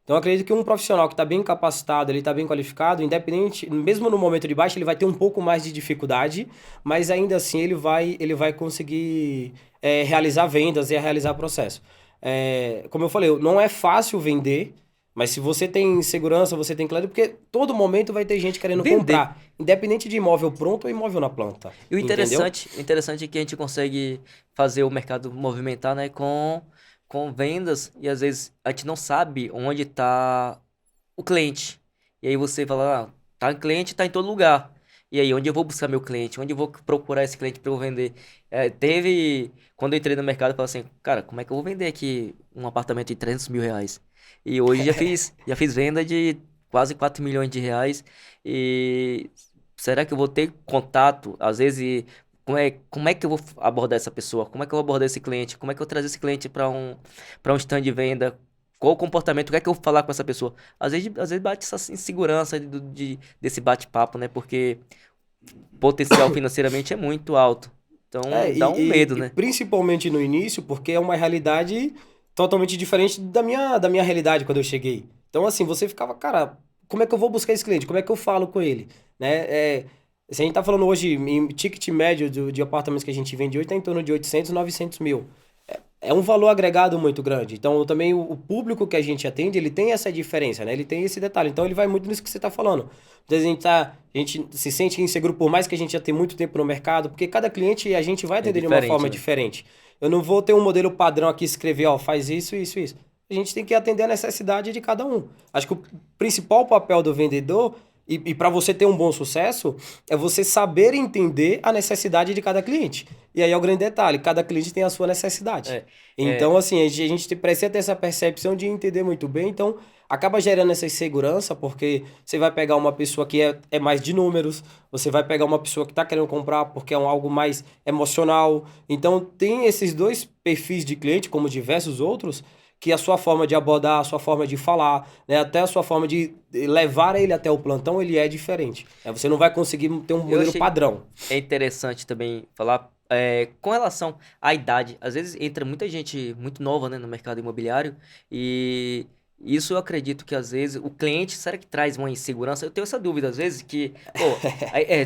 Então, eu acredito que um profissional que está bem capacitado, ele está bem qualificado, independente, mesmo no momento de baixa, ele vai ter um pouco mais de dificuldade, mas ainda assim ele vai conseguir realizar vendas e realizar processo. Como eu falei, não é fácil vender, mas se você tem segurança, você tem clareza, porque todo momento vai ter gente querendo Vender. comprar, independente de imóvel pronto ou imóvel na planta. E o Entendeu? interessante é que a gente consegue fazer o mercado movimentar, né, com vendas e às vezes a gente não sabe onde está o cliente. E aí você fala, tá, o cliente está em todo lugar. E aí, onde eu vou buscar meu cliente? Onde eu vou procurar esse cliente para eu vender? Quando eu entrei no mercado, eu falei assim, cara, como é que eu vou vender aqui um apartamento de 300 mil reais? E hoje já fiz venda de quase 4 milhões de reais. E será que eu vou ter contato? Às vezes, como é que eu vou abordar essa pessoa? Como é que eu vou abordar esse cliente? Como é que eu vou trazer esse cliente para um stand de venda? Qual o comportamento? O que é que eu vou falar com essa pessoa? Às vezes bate essa insegurança desse bate-papo, né? Porque o potencial financeiramente é muito alto. Então dá um medo, E né? principalmente no início, porque é uma realidade totalmente diferente da minha realidade quando eu cheguei. Então, assim, você ficava, cara, como é que eu vou buscar esse cliente? Como é que eu falo com ele? Né? Se a gente tá falando hoje em ticket médio de apartamentos que a gente vende hoje, tá em torno de 800, 900 mil. É um valor agregado muito grande. Então, também o público que a gente atende, ele tem essa diferença, né? Ele tem esse detalhe. Então, ele vai muito nisso que você está falando. Às vezes a gente se sente inseguro, por mais que a gente já tenha muito tempo no mercado, porque cada cliente a gente vai É atender de uma diferente, forma né? diferente. Eu não vou ter um modelo padrão aqui, escrever, ó, faz isso, isso, isso. A gente tem que atender a necessidade de cada um. Acho que o principal papel do vendedor, e para você ter um bom sucesso, é você saber entender a necessidade de cada cliente. E aí é o grande detalhe, cada cliente tem a sua necessidade. É, Então, é, assim, a gente precisa ter essa percepção de entender muito bem. Então, acaba gerando essa insegurança, porque você vai pegar uma pessoa que é mais de números, você vai pegar uma pessoa que está querendo comprar porque é algo mais emocional. Então, tem esses dois perfis de cliente, como diversos outros, que a sua forma de abordar, a sua forma de falar, né, até a sua forma de levar ele até o plantão, ele é diferente. Você não vai conseguir ter um eu modelo achei padrão. interessante também falar com relação à idade. Às vezes entra muita gente muito nova, né, no mercado imobiliário e isso eu acredito que às vezes o cliente, será que traz uma insegurança? Eu tenho essa dúvida às vezes que, pô,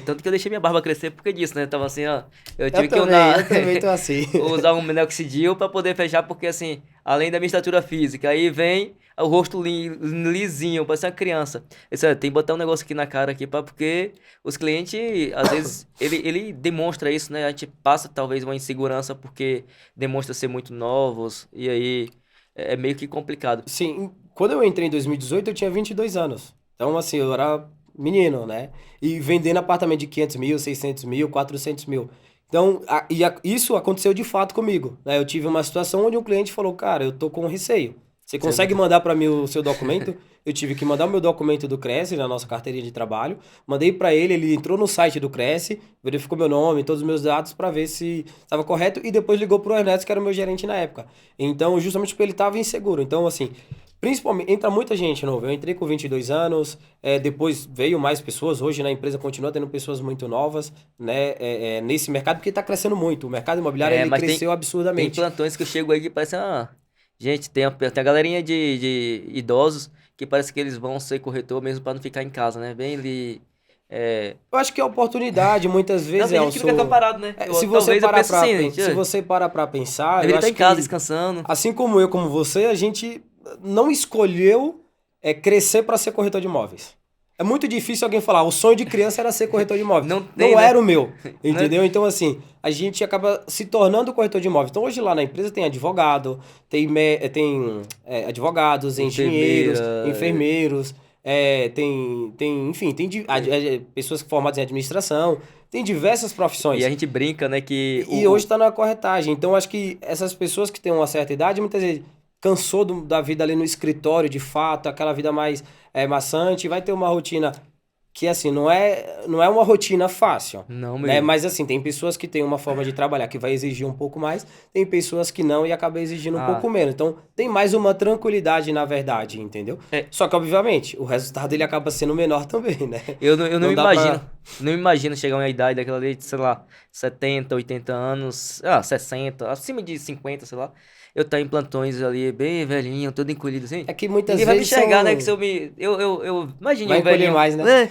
tanto que eu deixei minha barba crescer porque disso, né? Tava assim, ó, eu tive que Eu também tô assim. usar um minoxidil para poder fechar porque assim, além da minha estatura física, aí vem o rosto lisinho, parece uma criança. Isso tem que botar um negócio aqui na cara aqui porque os clientes, às vezes, ele demonstra isso, né? A gente passa talvez uma insegurança porque demonstra ser muito novos, e aí é meio que complicado. Sim, quando eu entrei em 2018, eu tinha 22 anos. Então, assim, eu era menino, né? E vendendo apartamento de 500 mil, 600 mil, 400 mil. Então, isso aconteceu de fato comigo, né? Eu tive uma situação onde um cliente falou, cara, eu tô com receio. Você consegue mandar para mim o seu documento? Eu tive que mandar o meu documento do Cresce, na nossa carteirinha de trabalho. Mandei para ele, ele entrou no site do Cresce, verificou meu nome, todos os meus dados para ver se estava correto e depois ligou pro Ernesto, que era o meu gerente na época. Então, justamente porque ele estava inseguro. Então, assim, principalmente, entra muita gente novo. Eu entrei com 22 anos, depois veio mais pessoas. Hoje na empresa continua tendo pessoas muito novas, né, nesse mercado, porque está crescendo muito. O mercado imobiliário ele Mas cresceu tem absurdamente. plantões que eu chego aí que parece, gente, tem a galerinha de idosos que parece que eles vão ser corretor mesmo para não ficar em casa, né? Bem ali. Eu acho que é oportunidade, muitas Não, vezes, tem gente que não quer ficar Elcio. parado, né? Se você Talvez eu parar pense para assim, gente, se você parar para pensar, eu deveria estar acho em casa que descansando. assim como eu, como você, a gente não escolheu crescer para ser corretor de imóveis. É muito difícil alguém falar, o sonho de criança era ser corretor de imóveis. Não tem, Não né? era o meu, Né? entendeu? Então, assim, a gente acaba se tornando corretor de imóveis. Então, hoje lá na empresa tem advogado, tem advogados, engenheiros, Enfermeira. enfermeiros, enfim, pessoas formadas em administração, tem diversas E a profissões. gente brinca, né, que E hoje está na corretagem. Então, acho que essas pessoas que têm uma certa idade, muitas vezes cansou da vida ali no escritório, de fato, aquela vida mais maçante, vai ter uma rotina que assim, não é uma rotina fácil, Não né? mesmo. Mas assim, tem pessoas que têm uma forma de trabalhar que vai exigir um pouco mais, tem pessoas que não e acaba exigindo um Ah, pouco menos. Então, tem mais uma tranquilidade na verdade, entendeu? é, Só que, obviamente, o resultado ele acaba sendo menor também, né? eu não Não me dá imagino, pra... não me imagino chegar a uma idade daquela ali, de, sei lá, 70, 80 anos, 60, acima de 50, sei lá. Eu tá em plantões ali, bem velhinho, todo encolhido assim. É que muitas Ninguém vai me vezes enxergar, né? Que se são... eu me. Imagine Vai um encolher velhinho. mais, né? Né?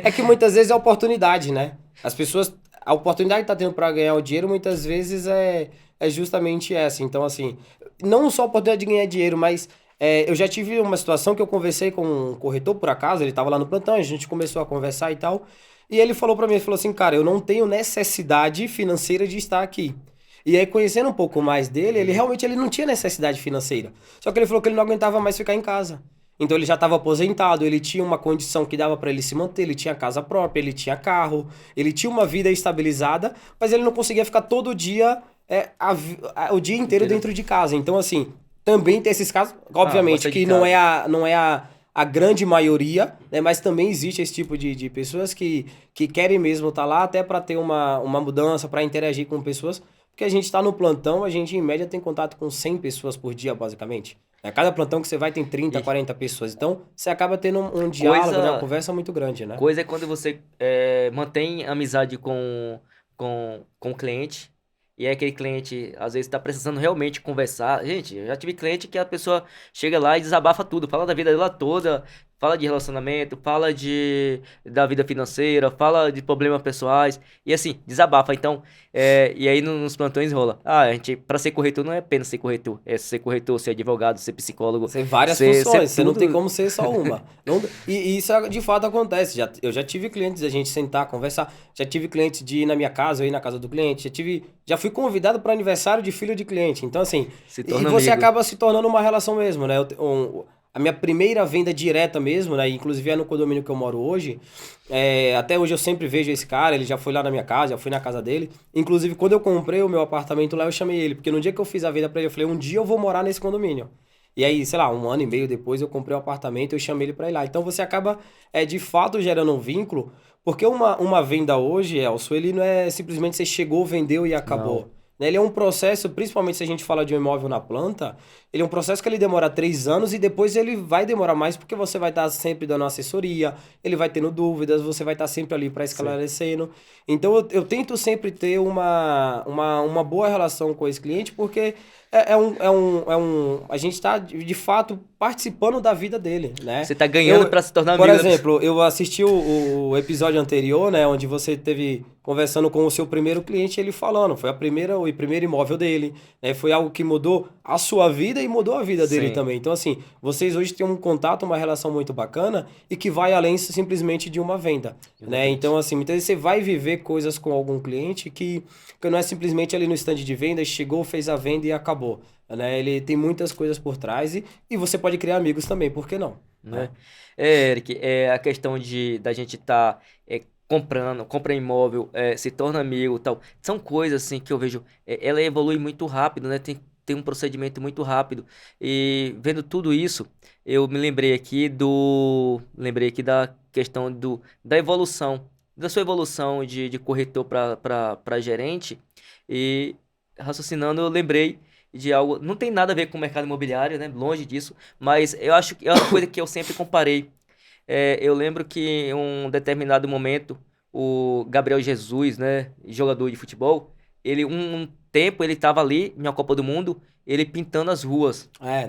É que muitas vezes é oportunidade, né? As pessoas, a oportunidade que tá tendo para ganhar o dinheiro muitas vezes é justamente essa. Então, assim, não só a oportunidade de ganhar dinheiro, mas eu já tive uma situação que eu conversei com um corretor, por acaso, ele tava lá no plantão, a gente começou a conversar e tal, e ele falou para mim, ele falou assim, cara, eu não tenho necessidade financeira de estar aqui. E aí, conhecendo um pouco mais dele, ele realmente ele não tinha necessidade financeira. Só que ele falou que ele não aguentava mais ficar em casa. Então ele já estava aposentado, ele tinha uma condição que dava para ele se manter, ele tinha casa própria, ele tinha carro, ele tinha uma vida estabilizada, mas ele não conseguia ficar todo dia, o dia inteiro Inteiro. dentro de casa. Então, assim, também tem esses casos, Ah, pode obviamente, sair de que não é casa. a grande maioria, né? Mas também existe esse tipo de pessoas que querem mesmo estar lá até para ter uma mudança, para interagir com pessoas. Porque a gente está no plantão, a gente em média tem contato com 100 pessoas por dia, basicamente. A cada plantão que você vai tem 30, E 40 pessoas. Então, você acaba tendo um diálogo, né? Uma coisa. conversa muito grande, né? Coisa é quando você mantém amizade com o cliente. E é aquele cliente, às vezes, está precisando realmente conversar. Gente, eu já tive cliente que a pessoa chega lá e desabafa tudo, fala da vida dela toda, fala de relacionamento, fala da vida financeira, fala de problemas pessoais, e assim, desabafa. Então, e aí nos plantões rola. Ah, a gente, para ser corretor não é apenas ser corretor, é ser corretor, ser advogado, ser psicólogo, Tem várias ser funções, você não tem tudo. como ser só uma. E isso de fato acontece. Eu já tive clientes da gente sentar, conversar. Já tive clientes de ir na minha casa, eu ir na casa do cliente. Já fui convidado para aniversário de filho de cliente. Então, assim, Se e torna você amigo. acaba se tornando uma relação mesmo, né? A minha primeira venda direta mesmo, né? Inclusive é no condomínio que eu moro hoje. Até hoje eu sempre vejo esse cara, ele já foi lá na minha casa, já fui na casa dele. Inclusive, quando eu comprei o meu apartamento lá, eu chamei ele, porque no dia que eu fiz a venda para ele, eu falei, um dia eu vou morar nesse condomínio. E aí, sei lá, um ano e meio depois eu comprei um apartamento e eu chamei ele para ir lá. Então você acaba, de fato, gerando um vínculo, porque uma venda hoje, Elcio, ele não é simplesmente você chegou, vendeu e Não. acabou. Né? Ele é um processo, principalmente se a gente fala de um imóvel na planta, ele é um processo que ele demora 3 anos e depois ele vai demorar mais porque você vai estar sempre dando assessoria, ele vai tendo dúvidas, você vai estar sempre ali para Sim. esclarecendo. Então eu tento sempre ter uma boa relação com esse cliente porque a gente está de fato participando da vida dele, né? Você tá ganhando pra se tornar Por amigo da pessoa. exemplo, eu assisti o episódio anterior, né, onde você teve conversando com o seu primeiro cliente, ele falando, foi o primeiro imóvel dele, né, foi algo que mudou a sua vida e mudou a vida dele Sim, também. Então, assim, vocês hoje têm um contato, uma relação muito bacana e que vai além simplesmente de uma venda, né? exatamente. Então, assim, muitas vezes você vai viver coisas com algum cliente que não é simplesmente ali no stand de venda, chegou, fez a venda e acabou, né? Ele tem muitas coisas por trás e você pode criar amigos também, por que não? Né? Né? Eric, a questão da gente estar compra imóvel, se torna amigo, tal. São coisas assim que eu vejo, ela evolui muito rápido, né? Tem um procedimento muito rápido. E vendo tudo isso, eu me lembrei aqui da questão da evolução, da sua evolução de corretor para gerente. E raciocinando, eu lembrei de algo, não tem nada a ver com o mercado imobiliário, né? Longe disso, mas eu acho que é uma coisa que eu sempre comparei. Eu lembro que em um determinado momento, o Gabriel Jesus, né, jogador de futebol, ele um tempo ele estava ali na Copa do Mundo, ele pintando as ruas, né?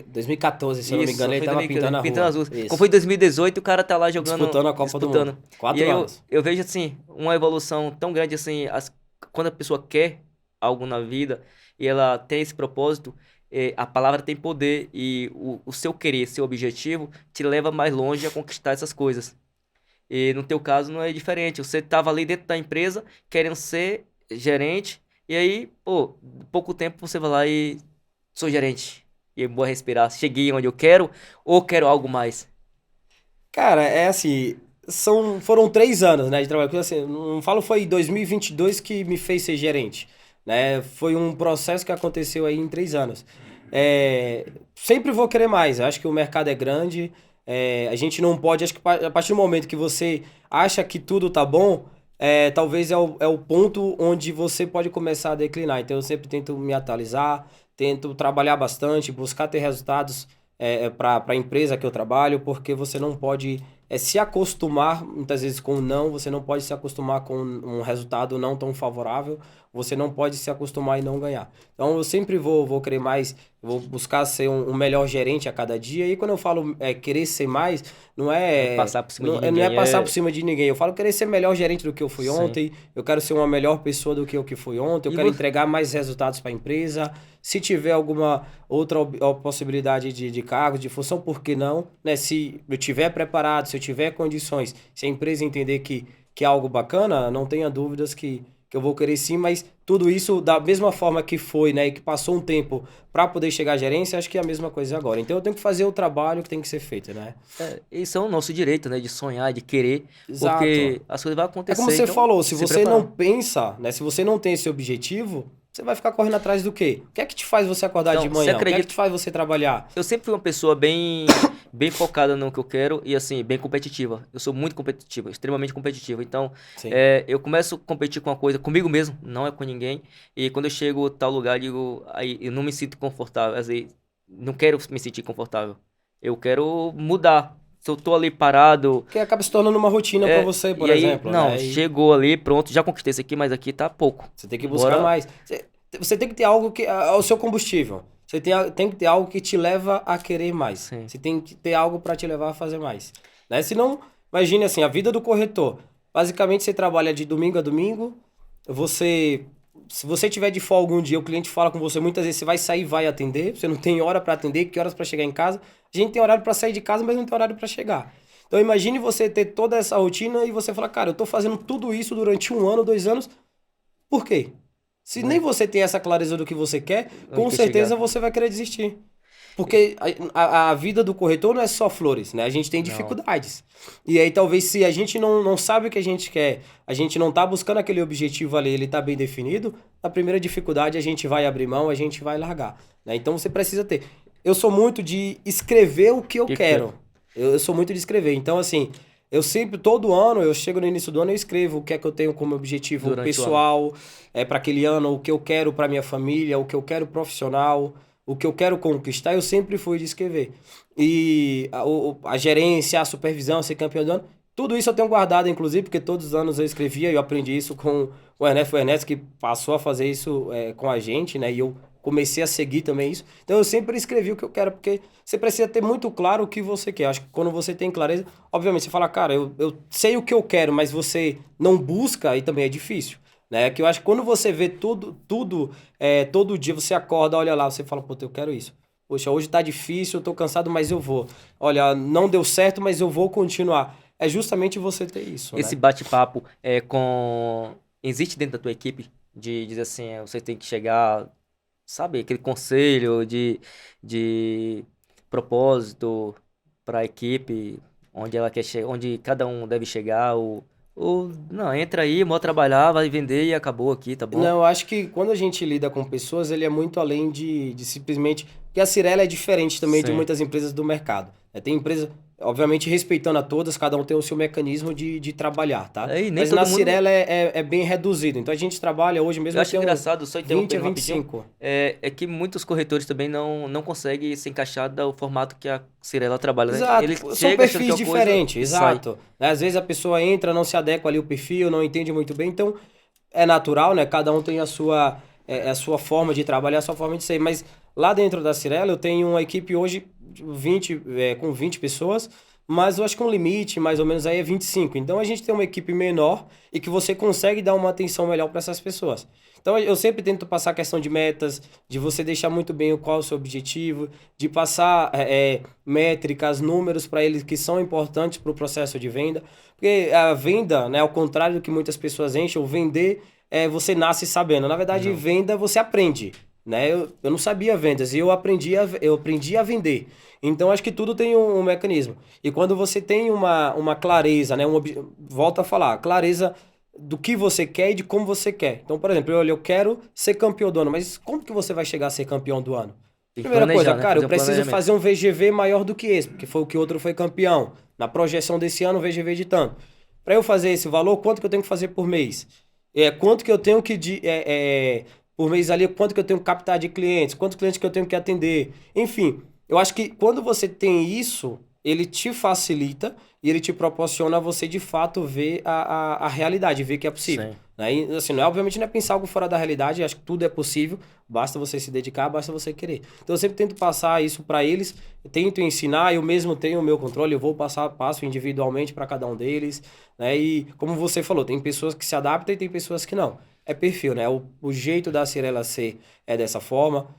2014, se eu não me engano, Isso, ele foi tava pintando a pintando rua. as ruas. Como foi Isso. em 2018, o cara tá lá jogando, Disputando a Copa do Mundo. disputando. E aí 4 anos. eu vejo assim, uma evolução tão grande assim, quando a pessoa quer algo na vida e ela tem esse propósito, a palavra tem poder e o seu querer, seu objetivo, te leva mais longe a conquistar essas coisas. E no teu caso não é diferente. Você estava ali dentro da empresa querendo ser gerente, e aí, pô, pouco tempo você vai lá e sou gerente. E é bom respirar. Cheguei onde eu quero ou quero algo mais? Cara, é assim, foram 3 anos, né, de trabalho. Porque, assim, não falo foi 2022 que me fez ser gerente, né? Foi um processo que aconteceu aí em 3 anos. Sempre vou querer mais. Eu acho que o mercado é grande. a gente não pode, acho que a partir do momento que você acha que tudo tá bom, talvez é o ponto onde você pode começar a declinar. Então eu sempre tento me atualizar, tento trabalhar bastante, buscar ter resultados para a empresa que eu trabalho, porque você não pode se acostumar muitas vezes com o não, você não pode se acostumar com um resultado não tão favorável, você não pode se acostumar e não ganhar. Então eu sempre vou querer mais, vou buscar ser um melhor gerente a cada dia, e quando eu falo querer ser mais, não é, Passar por cima de não é ninguém passar por cima de ninguém, eu falo querer ser melhor gerente do que eu fui Sim. ontem, eu quero ser uma melhor pessoa do que eu que fui ontem, eu E quero vo- entregar mais resultados para a empresa. Se tiver alguma outra possibilidade de cargo, de função, por que não? Né? Se eu tiver preparado, se eu tiver condições, se a empresa entender que é algo bacana, não tenha dúvidas que eu vou querer sim, mas tudo isso da mesma forma que foi, né, e que passou um tempo para poder chegar à gerência, acho que é a mesma coisa agora. Então eu tenho que fazer o trabalho que tem que ser feito, né? Isso é o nosso direito, né? De sonhar, de querer, Exato. porque as coisas vão É como acontecer, você então falou, se se você não preparar. pensa, né, se você não tem esse objetivo, você vai ficar correndo atrás do quê? O que é que te faz você acordar de Então, você manhã? O que é que acredita? te faz você trabalhar? Eu sempre fui uma pessoa bem focada no que eu quero e, assim, bem competitiva. Eu sou muito competitiva, extremamente competitiva. Então, Sim. eu começo a competir com uma coisa comigo mesmo, não é com ninguém. E quando eu chego a tal lugar, digo, aí eu não me sinto confortável. Às vezes, não quero me sentir confortável. Eu quero mudar. Se eu tô ali parado, Porque acaba se tornando uma rotina para você, por e aí, exemplo, não, né? E chegou ali, pronto, já conquistei isso aqui, mas aqui tá pouco. você tem que buscar Bora. mais. Você tem que ter algo que é o seu combustível. Você tem que ter algo que te leva a querer mais. Sim. Você tem que ter algo para te levar a fazer mais. Né? Senão, imagine assim, a vida do corretor. Basicamente, você trabalha de domingo a domingo. Se você tiver de folga um dia, o cliente fala com você, muitas vezes você vai sair e vai atender. Você não tem hora para atender, que horas para chegar em casa. A gente tem horário para sair de casa, mas não tem horário para chegar. Então, imagine você ter toda essa rotina e você falar, cara, eu tô fazendo tudo isso durante 1 ano, 2 anos. Por quê? Se nem Né? você tem essa clareza do que você quer, Onde com quer certeza chegar? você vai querer desistir. Porque a vida do corretor não é só flores, né? A gente tem Não. dificuldades. E aí, talvez, se a gente não sabe o que a gente quer, a gente não tá buscando aquele objetivo ali, ele tá bem definido, na primeira dificuldade a gente vai abrir mão, a gente vai largar. Né? Então, você precisa ter. Eu sou muito de escrever o que eu Que é? quero. Eu sou muito de escrever. Então, assim, eu sempre, todo ano, eu chego no início do ano, eu escrevo o que é que eu tenho como objetivo Durante o ano. pessoal, para aquele ano, o que eu quero para minha família, o que eu quero profissional, o que eu quero conquistar, eu sempre fui de escrever. E a gerência, a supervisão, ser campeão do ano, tudo isso eu tenho guardado, inclusive, porque todos os anos eu escrevia e eu aprendi isso com o Ernesto. Foi o Ernesto que passou a fazer isso com a gente, né? E eu comecei a seguir também isso. Então eu sempre escrevi o que eu quero, porque você precisa ter muito claro o que você quer. Acho que quando você tem clareza, obviamente você fala, cara, eu sei o que eu quero, mas você não busca, aí também é difícil. Né? Que eu acho que quando você vê tudo, todo dia você acorda, olha lá, você fala, pô, eu quero isso. Poxa, hoje tá difícil, eu tô cansado, mas eu vou. Olha, não deu certo, mas eu vou continuar. É justamente você ter isso, Esse né? bate-papo existe dentro da tua equipe de dizer assim, você tem que chegar, sabe, aquele conselho de propósito para a equipe, onde ela quer chegar, onde cada um deve chegar, ou não, entra aí, bora trabalhar, vai vender e acabou aqui, tá bom? Não, eu acho que quando a gente lida com pessoas, ele é muito além de simplesmente. Porque a Cirela é diferente também de Sim. muitas empresas do mercado. Tem empresa, obviamente, respeitando a todas, cada um tem o seu mecanismo de trabalhar, tá? Aí nem Mas na todo mundo. Cirela é bem reduzido. Então a gente trabalha hoje mesmo, Eu eu acho tenho engraçado, só 20 a interrompendo vinte e rapidinho, cinco. é que muitos corretores também não conseguem se encaixar do formato que a Cirela trabalha, né? Exato, Ele são chega achando que é perfis uma coisa diferentes, e sai. exato. Né? Às vezes a pessoa entra, não se adequa ali o perfil, não entende muito bem, então é natural, né? Cada um tem a sua forma de trabalhar, a sua forma de ser. Mas lá dentro da Cirela eu tenho uma equipe hoje de 20, com 20 pessoas, mas eu acho que um limite mais ou menos aí é 25. Então a gente tem uma equipe menor e que você consegue dar uma atenção melhor para essas pessoas. Então eu sempre tento passar a questão de metas, de você deixar muito bem qual é o seu objetivo, de passar métricas, números para eles que são importantes para o processo de venda. Porque a venda, né, ao contrário do que muitas pessoas enchem, o vender você nasce sabendo. Na verdade, Não. venda você aprende. Né? Eu não sabia vendas e eu aprendi a vender. Então, acho que tudo tem um mecanismo. E quando você tem uma clareza, né? Volta a falar, clareza do que você quer e de como você quer. Então, por exemplo, eu quero ser campeão do ano, mas como que você vai chegar a ser campeão do ano? Tem que Primeira coisa, planejar, né? cara, Fazer eu um preciso planejamento. fazer um VGV maior do que esse, porque foi o que outro foi campeão. Na projeção desse ano, o VGV de tanto. Para eu fazer esse valor, quanto que eu tenho que fazer por mês? Quanto que eu tenho que por mês ali, quanto que eu tenho que captar de clientes, quantos clientes que eu tenho que atender. Enfim, eu acho que quando você tem isso, ele te facilita e ele te proporciona você de fato ver a realidade, ver que é possível. Sim. Né? E, assim, obviamente não é pensar algo fora da realidade, acho que tudo é possível, basta você se dedicar, basta você querer. Então eu sempre tento passar isso para eles, tento ensinar, eu mesmo tenho o meu controle, eu vou passo individualmente para cada um deles, né? E como você falou, tem pessoas que se adaptam e tem pessoas que não. É perfil, né? O jeito da Cirela ser é dessa forma.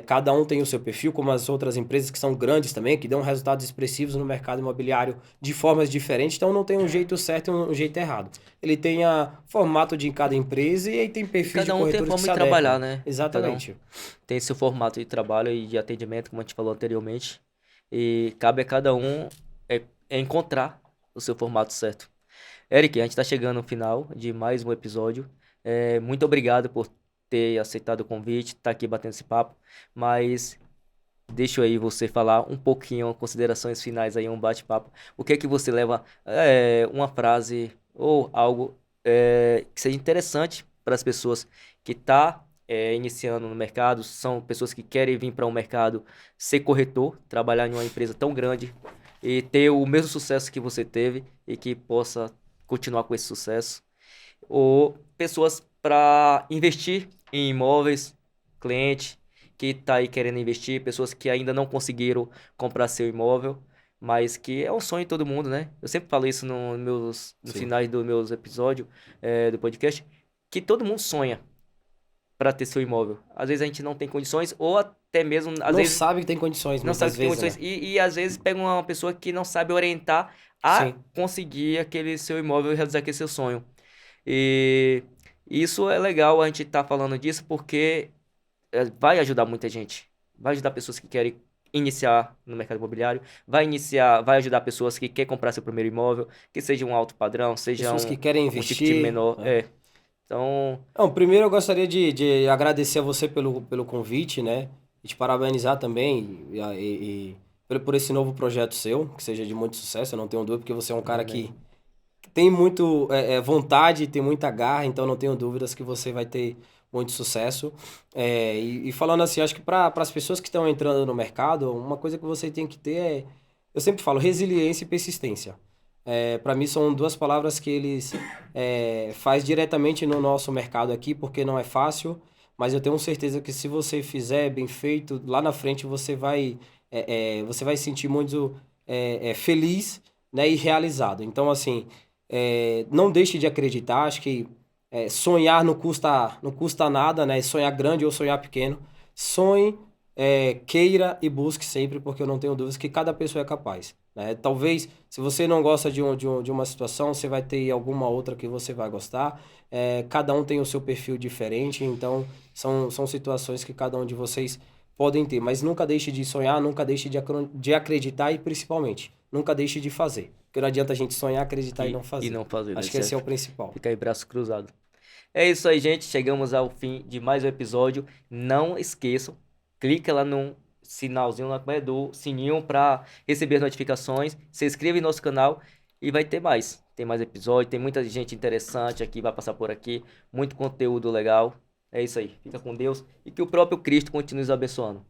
Cada um tem o seu perfil, como as outras empresas que são grandes também, que dão resultados expressivos no mercado imobiliário de formas diferentes. Então não tem um jeito certo e um jeito errado. Ele tem a formato de cada empresa e aí tem E perfis de cada um tem a corretores que forma se de trabalhar, adequam. né? Cada um Exatamente. tem seu formato de trabalho e de atendimento, como a gente falou anteriormente. E cabe a cada um encontrar o seu formato certo. Eric, a gente está chegando no final de mais um episódio. Muito obrigado por ter aceitado o convite, estar aqui batendo esse papo. Mas deixa aí você falar um pouquinho, considerações finais aí, um bate-papo. O que é que você leva, uma frase ou algo que seja interessante para as pessoas que tá iniciando no mercado, são pessoas que querem vir para o mercado ser corretor, trabalhar em uma empresa tão grande e ter o mesmo sucesso que você teve e que possa continuar com esse sucesso. Ou pessoas para investir em imóveis, cliente que está aí querendo investir, pessoas que ainda não conseguiram comprar seu imóvel, mas que é um sonho de todo mundo, né? Eu sempre falo isso nos Sim. finais dos meus episódios do podcast, que todo mundo sonha para ter seu imóvel. Às vezes a gente não tem condições, ou até mesmo, às Não vezes, sabe que tem condições, não sabe muitas que tem vezes, condições. né? E às vezes pega uma pessoa que não sabe orientar a Sim. conseguir aquele seu imóvel e realizar aquele seu sonho. E isso é legal a gente estar falando disso porque vai ajudar muita gente. Vai ajudar pessoas que querem iniciar no mercado imobiliário, vai ajudar pessoas que querem comprar seu primeiro imóvel, que seja um alto padrão, seja Pessoas que querem um ticket investir, menor. né? Então, Não, primeiro eu gostaria de agradecer a você pelo convite, né? E te parabenizar também por esse novo projeto seu, que seja de muito sucesso, eu não tenho dúvida, porque você é um cara amém. que tem muito vontade, tem muita garra, então não tenho dúvidas que você vai ter muito sucesso. E falando assim, acho que para as pessoas que estão entrando no mercado, uma coisa que você tem que ter eu sempre falo, resiliência e persistência. Para mim são duas palavras que eles faz diretamente no nosso mercado aqui, porque não é fácil, mas eu tenho certeza que se você fizer bem feito, lá na frente você vai se sentir muito feliz, né, e realizado. Então, assim, não deixe de acreditar, acho que sonhar não custa nada, né? Sonhar grande ou sonhar pequeno. Sonhe, queira e busque sempre, porque eu não tenho dúvidas que cada pessoa é capaz. Né? Talvez, se você não gosta de uma situação, você vai ter alguma outra que você vai gostar. Cada um tem o seu perfil diferente, então são situações que cada um de vocês podem ter. Mas nunca deixe de sonhar, nunca deixe de acreditar e, principalmente, nunca deixe de fazer. Porque não adianta a gente sonhar, acreditar e não E fazer. não fazer, né? Acho que esse é o principal. Fica aí braço cruzado. É isso aí, gente. Chegamos ao fim de mais um episódio. Não esqueçam, clica lá no sinalzinho do sininho para receber as notificações. Se inscreva em nosso canal e vai ter mais. Tem mais episódio, tem muita gente interessante aqui, vai passar por aqui. Muito conteúdo legal. É isso aí. Fica com Deus e que o próprio Cristo continue nos abençoando.